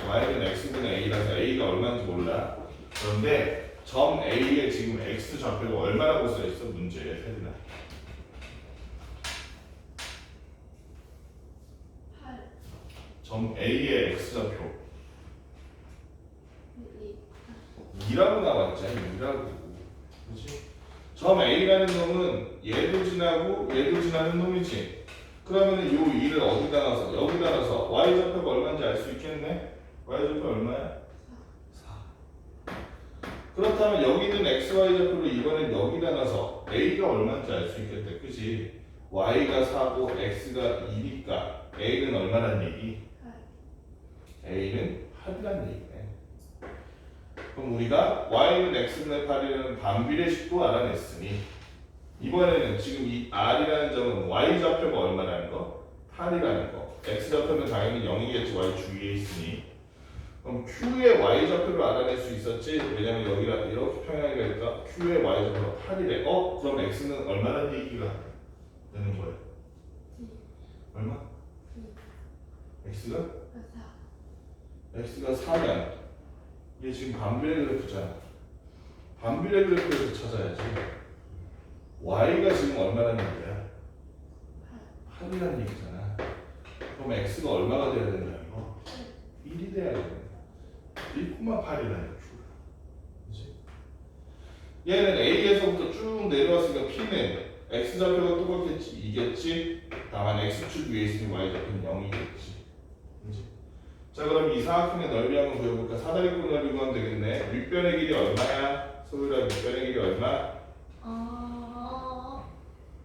y는 x분의 a라서 a가 얼마인지 몰라. 그런데 점 a에 지금 x 좌표가 얼마라고 써 있어 문제에 세린아? 8 점 a의 x 좌표 2라고 나왔잖아. 2라고. 그렇지? 점 A라는 놈은 얘도 지나고 얘도 지나는 놈이지. 그러면 요 2를 어디다 놔서 여기다 놔서 Y좌표가 얼마인지 알 수 있겠네? Y좌표 얼마야? 4. 그렇다면 여기 있는 XY좌표를 이번엔 여기다 놔서 A가 얼마인지 알 수 있겠다. 그지? Y가 4고 X가 2니까 A는 얼마란 얘기? A는 8이란 얘기네. 그럼 우리가 Y는 X분의 8이라는 반비례식도 알아냈으니 이번에는 지금 이 R이라는 점은 Y 좌표가 얼마라는 거? 8이라는 거. X 좌표는 당연히 0이겠지. Y 주위에 있으니. 그럼 Q의 Y 좌표를 알아낼 수 있었지? 왜냐면 여기가 이렇게 평행하게 되니까 Q의 Y 좌표가 8이래. 그럼 X는 얼마란 얘기가 되는 거예요? 얼마? X가? X가 4냐? 이게 지금 반비례 그래프잖아. 반비례 그래프에서 찾아야지. Y가 지금 얼마라는 얘기야? 8이라는 얘기잖아. 그럼 X가 얼마가 돼야 된다 이거? 1이 돼야 돼. 1,8이라는 Q가. 그치? 얘는 A에서부터 쭉 내려왔으니까 P는 X 좌표가 똑같겠지. 이겠지? 다만 X축 위에 있으니 Y 좌표는 0이겠지. 그치? 자 그럼 이 사각형의 넓이 한번 구해볼까? 사다리꼴 넓이 구하면 되겠네. 윗변의 길이 얼마야? 소유라 윗변의 길이 얼마?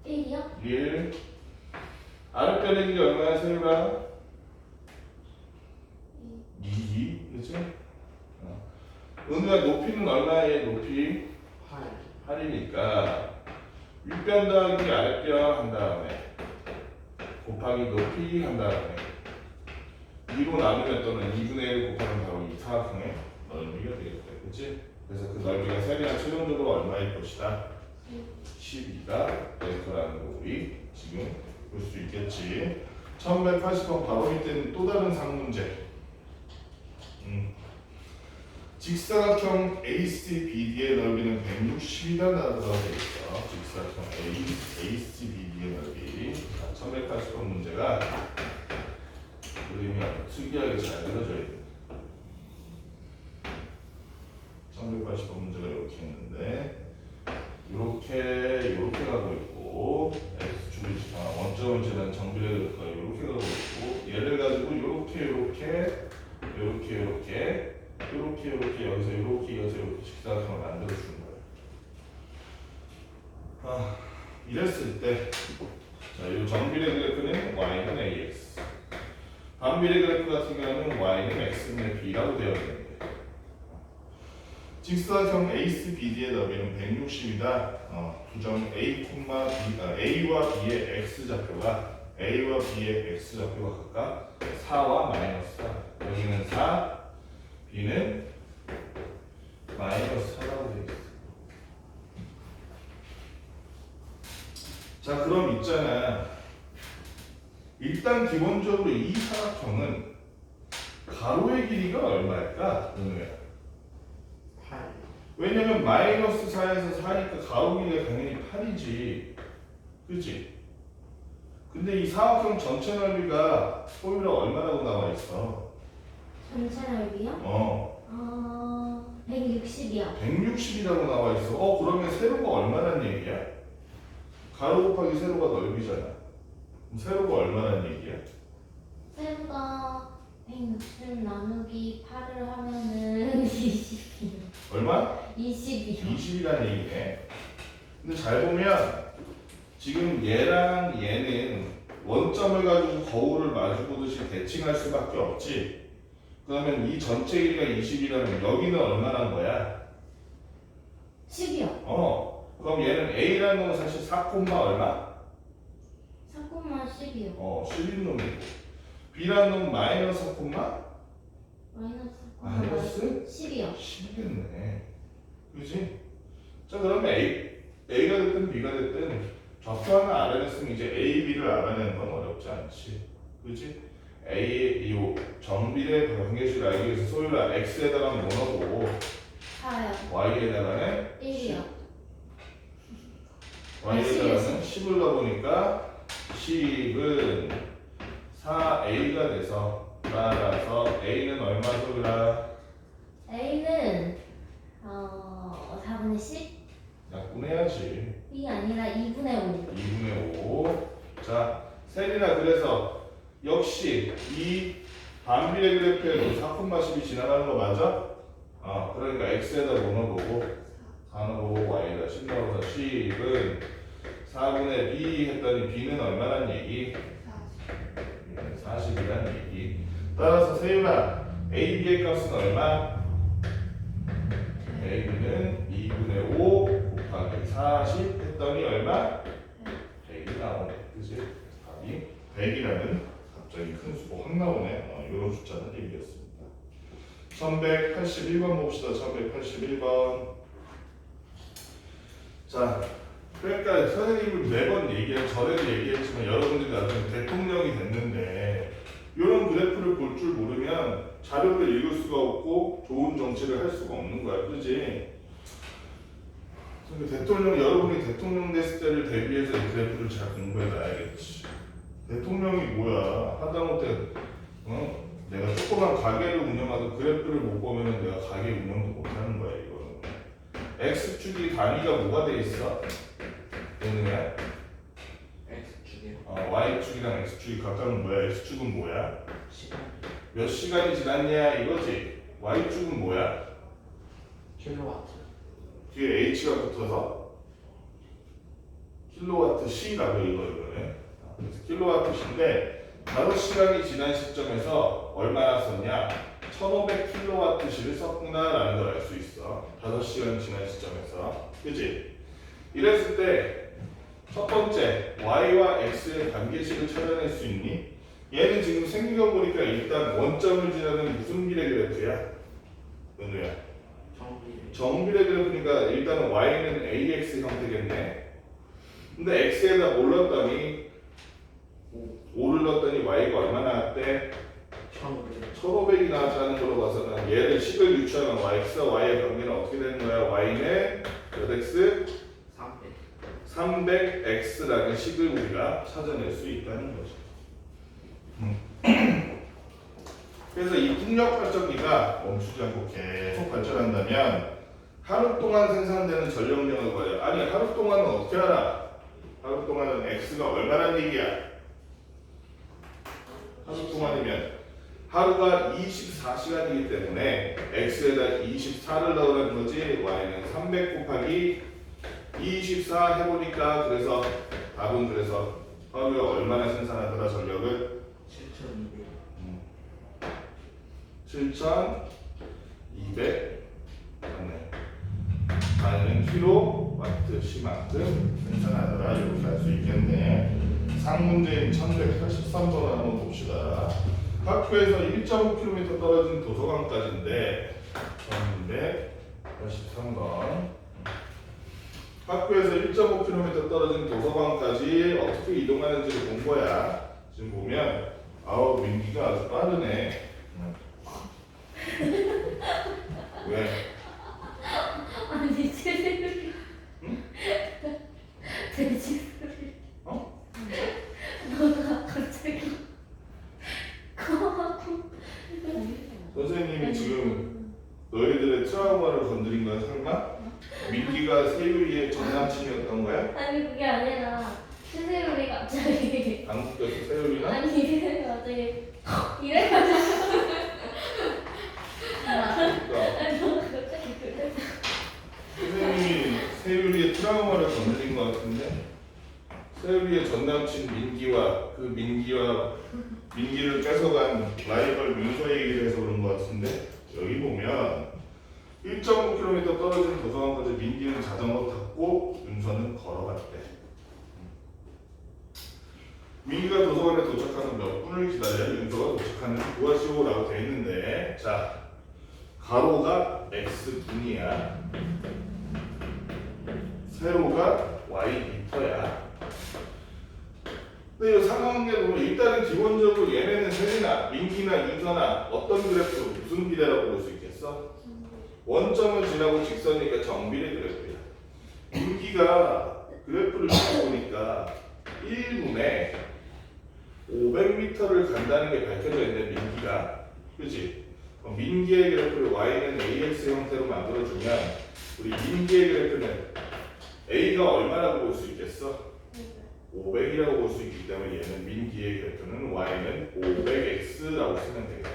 1이요? 1. 아랫변의 길이 얼마야? 소유라? 2. 그치? 은우야 높이는 얼마야? 높이? 8이니까 윗변 더하기 아랫변 한 다음에 곱하기 높이 한 다음에 2로 나누면 또는 2분의 1 곱하면 바로 이 사각형의 넓이가 되겠다. 그치? 그래서 그 넓이가 세리랑 최종적으로 얼마일 것이다? 12가 될 거라는 거 우리 지금 볼 수 있겠지. 1180번 바로 밑에는 또 다른 상문제. 직사각형 ACBD의 넓이는 160이라고 되어 있어. 직사각형 ACBD의 넓이. 1180번 문제가 그림이 아주 특이하게 잘 그려져 있는. 1180번 문제가 이렇게 있는데 이렇게 가고 있고 X축이 원점을 지나는 정비례 그래프가 이렇게 가고 있고 얘를 가지고 이렇게 여기서 이렇게 직사각형을 만들어 주는 거예요. 이랬을 때 자, 이 정비례 그래프는 y는 ax, 반비례 그래프 같은 경우는 y는 x분의 b라고 되어 있는데 직사각형 ACBD의 넓이는 160이다. 두점 A, A와 B의 x 좌표가 각각 4와 마이너스 4. 여기는 4, B는 마이너스 4라고 되어 있어. 자, 그럼 있잖아. 일단 기본적으로 이 사각형은 가로의 길이가 얼마일까? 왜냐면 마이너스 4에서 4니까 가로 길이가 당연히 8이지. 그치? 근데 이 사각형 전체 넓이가 소유가 얼마라고 나와 있어? 전체 넓이요? 160이요. 160이라고 나와 있어. 그러면 세로가 얼마란 얘기야? 가로 곱하기 세로가 넓이잖아. 그럼 세로가 얼마란 얘기야? 세로가 160 나누기 8을 하면은 20이요. 얼마? 20이요. 20이라는 얘기네. 근데 잘 보면 지금 얘랑 얘는 원점을 가지고 거울을 마주보듯이 대칭할 수밖에 없지. 그러면 이 전체 길이가 20이라면 여기는 얼마란 거야? 10이요. 그럼 얘는 A라는 건 사실 4, 얼마? 4,10이요. 10인 놈이고 B라는 놈은 마이너스 4, 마이너스 10이요. 10이겠네. 그지? 자, 그러면 A가 됐든 B가 됐든 좌표 하나 알아냈으면 이제 A, B를 알아내는 건 어렵지 않지. 그지? A, 이 정비례 관계식을 알기 위해서 소유라 X에다가는 뭐 넣고 4요. Y에다가는 1이요. Y에다가는 10을 넣어보니까 10은 4A가 돼서 따라서 A는 얼마 소유라? A는 4분의 10? 약분해야지. B가 아니라 2분의 5. 2분의 5. 자, 세리나 그래서 역시 이 반비례 그래프에도 4,10이 지나가는 거 맞아? 그러니까 X에다 뭐 넣어보고 4는 y다 10 나오다 10은 4분의 b 했더니 b는 얼마란 얘기? 40이란 얘기. 따라서 세윤아 a, b의 값은 얼마? a, b는 2분의 5 곱하기 40 했더니 얼마? 100이 나오네. 그치? 답이 100이라는 갑자기 큰 수가 확 나오네. 이런 숫자는 얘기였습니다. 1181번 봅시다. 1181번. 자, 그러니까 선생님을 매번 전에도 얘기했지만 여러분들이 나중에 대통령이 됐는데 이런 그래프를 볼 줄 모르면 자료를 읽을 수가 없고 좋은 정치를 할 수가 없는 거야. 그지? 여러분이 대통령 됐을 때를 대비해서 이 그래프를 잘 공부해 놔야겠지. 대통령이 뭐야? 하다못해 내가 조그만 가게를 운영하도 그래프를 못 보면은 내가 가게 운영도 못 하는 거야, 이거는. X축이 단위가 뭐가 돼 있어? 얘는 X축이요. Y축이랑 X축이 각각은 뭐야? X축은 뭐야? 시간. 몇 시간이 지났냐 이거지? Y축은 뭐야? 킬로와트. 뒤에 H가 붙어서 킬로와트 C라고 이거네. 그래서 킬로와트 C인데 5시간이 지난 시점에서 얼마나 썼냐? 1500킬로와트시를 썼구나라는 걸 알 수 있어. 5시간 지난 시점에서. 그치? 이랬을 때 첫 번째 Y와 X의 관계식을 찾아낼 수 있니? 얘는 지금 생긴 거 보니까 일단 원점을 지나는 무슨 비례 그래프야? 은우야? 정비. 정비례 그래프니까 일단은 Y는 AX 형태겠네. 근데 X에다 뭘 넣었더니 5를 넣었더니 Y가 얼마 나왔대? 1500이 나왔다는 걸로 봐서는 얘를 식을 유추하면 X와 Y의 관계는 어떻게 되는 거야? Y는 몇 X? 300X라는 식을 우리가 찾아낼 수 있다는 거죠. 그래서 이 풍력 발전기가 멈추지 않고 계속 발전한다면 하루 동안 생산되는 전력량을 구하려. 아니 하루 동안은 어떻게 알아? 하루 동안은 X가 얼마란 얘기야? 하루 동안이면 하루가 24시간이기 때문에 X에다 24를 넣으라는 거지. Y는 300 곱하기 24 해보니까 그래서 답은 그래서 하루에 얼마나 생산하더라 전력을? 7,200 맞네. Y는 킬로와트 시만큼 생산하더라. 이렇게 할 수 있겠네. 상문제인 1183번 한번 봅시다. 학교에서 1.5km 떨어진 도서관까지인데 1183번. 학교에서 1.5km 떨어진 도서관까지 어떻게 이동하는지를 본 거야. 지금 보면 아우 민기가 아주 빠르네. 왜? 아니 제 응? 돼지 어? 너가 갑자기 코하고 선생님이 지금 너희들의 트라우마를 건드린 거야 설마? 민기가 세율이의 전 남친이었던 거야? 아니 그게 아니라 세세율이 갑자기 방귀뀌어서 세율이나? 아니 이래 갑자기 이래가지고 그러니까 아니 너가 갑자기 그래 선생님이 세율이의 트라우마를 건드린 것 같은데 세율이의 전 남친 민기와 그 민기를 뺏어간 라이벌 윤서 얘기를 해서 그런 것 같은데 여기 보면 1.5km 떨어진 도서관까지 민기는 자전거 탔고 윤서는 걸어갔대. 민기가 도서관에 도착하는 몇 분을 기다려야 윤서가 도착하는지 구하시오라고 돼 있는데 자 가로가 x분이야 세로가 y미터야. 근데 이 상관관계 보면 일단은 기본적으로 얘네는 세리나 민기나 윤서나 어떤 그래프 무슨 비례라고 볼 수 있겠어? 원점을 지나고 직선이니까 정비례 그래프야. 민기가 그래프를 보니까 1분에 500m를 간다는 게 밝혀져 있는데 민기가 그치? 민기의 그래프를 y는 ax 형태로 만들어주면 우리 민기의 그래프는 a가 얼마라고 볼 수 있겠어? 500이라고 볼 수 있기 때문에 얘는 민기의 그래프는 y는 500x라고 쓰면 되겠다.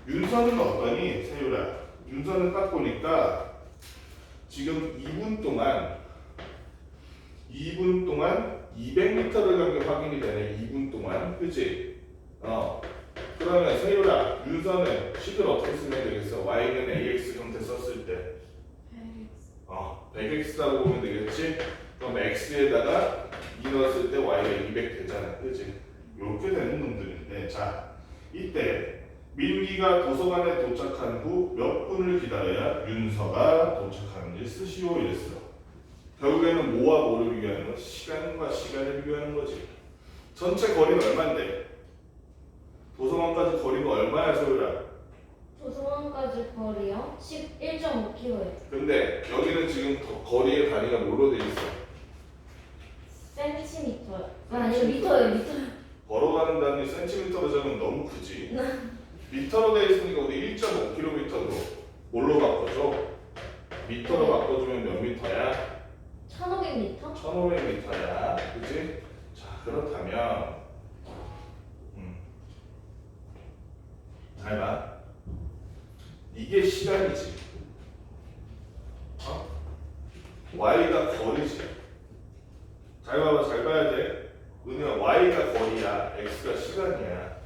윤서는 어떠니? 세율아 윤서는 딱 보니까 지금 2분 동안 200m를 간 게 확인이 되네. 2분 동안. 그치? 그러면 세율아, 윤서는 식을 어떻게 쓰면 되겠어? y는 ax 형태 썼을 때 100x라고 보면 되겠지? 그럼 x에다가 2 넣었을 때 y가 200 되잖아. 그치? 이렇게 되는 놈들인데, 자, 이때 민기가 도서관에 도착한 후 몇 분을 기다려야 윤서가 도착하는지 쓰시오 이랬어. 결국에는 뭐와 뭐를 비교하는 거야? 시간과 시간을 비교하는 거지. 전체 거리는 얼마인데? 도서관까지 거리가 얼마야, 소율아? 도서관까지 거리요? 1.5km예요. 근데 여기는 지금 거리의 단위가 뭘로 돼 있어? 센티미터요. 아니 미터예요, 미터. 걸어가는 단위 센티미터로 잡으면 너무 크지. 미터로 돼 있으니까 우리 1.5km도 뭘로 바꿔줘? 미터로 바꿔주면 몇 미터야? 1500m? 1500m야. 그치? 자, 그렇다면 잘 봐. 이게 시간이지. y가 거리지. 잘 봐봐, 잘 봐야 돼. 은혜야, y가 거리야, x가 시간이야.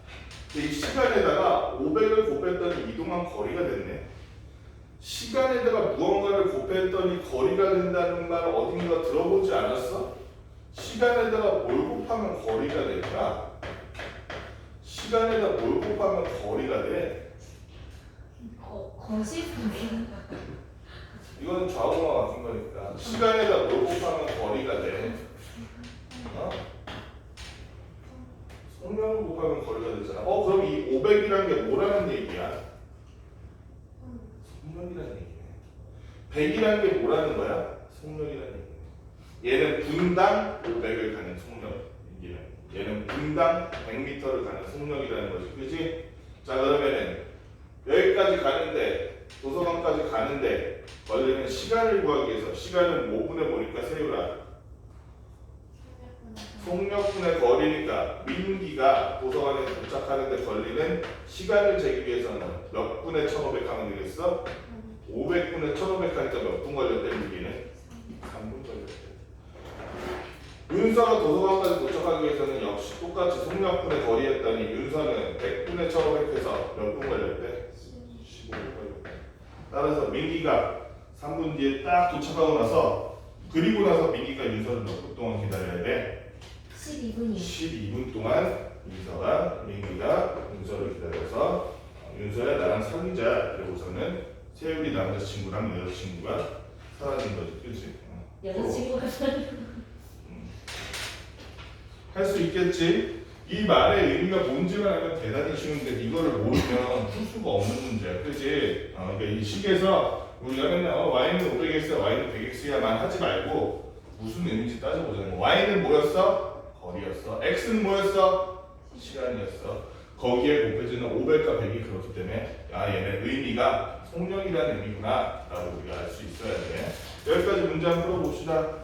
근데 이 시간에다가 500을 곱했더니 이동한 거리가 됐네. 시간에다가 무언가를 곱했더니 거리가 된다는 말 어딘가 들어보지 않았어? 시간에다가 뭘 곱하면 거리가 될까? 시간에다 뭘 곱하면 거리가 돼? 거시기. 이거는 좌우가 바뀐 거니까 시간에다 뭘 곱하면 거리가 돼? 속력을 곱하면 거리가 되잖아. 그럼 이 500이라는 게 뭐라는 얘기야? 속력이라는 얘기네. 100이라는 게 뭐라는 거야? 속력이라는 얘기네. 얘는 분당 500을 가는 속력. 얘는 분당 100m를 가는 속력이라는 거지. 그치? 자, 그러면은 여기까지 가는데, 도서관까지 가는데 걸리는 시간을 구하기 위해서 시간을 뭐 분해 보니까 세율아? 속력분의 거리니까 민기가 도서관에 도착하는데 걸리는 시간을 재기 위해서는 몇 분의 1500 하면 되겠어? 500분의 1500 하니까 몇 분 걸렸대, 민기는? 3분 걸렸대. 윤서가 도서관까지 도착하기 위해서는 역시 똑같이 속력분의 거리했더니 윤서는 100분의 1500 해서 몇 분 걸렸대? 15분 걸렸대. 따라서 민기가 3분 뒤에 딱 도착하고 나서 그리고 나서 민기가 윤서를 몇 분 동안 기다려야 돼? 12분이요. 12분 동안 민기가 윤서를 기다려서 윤서야 나랑 사귀자 이러고서는 세율이 남자친구랑 여자친구가 사라진 거지. 그치? 여자친구가 할 수 있겠지? 이 말의 의미가 뭔지만 알면 대단히 쉬운데 이거를 모르면 풀 수가 없는 문제야. 그치? 그러니까 이 식에서 우리가 맨날 y는 500x, y는 100x야만 하지 말고 무슨 의미인지 따져보자는 거야. y는 뭐였어? 거리였어. x는 뭐였어? 시간이었어. 거기에 곱해지는 500과 100이 그렇기 때문에 얘는 의미가 속력이라는 의미구나 라고 우리가 알 수 있어야 돼. 여기까지 문제 한번 풀어봅시다.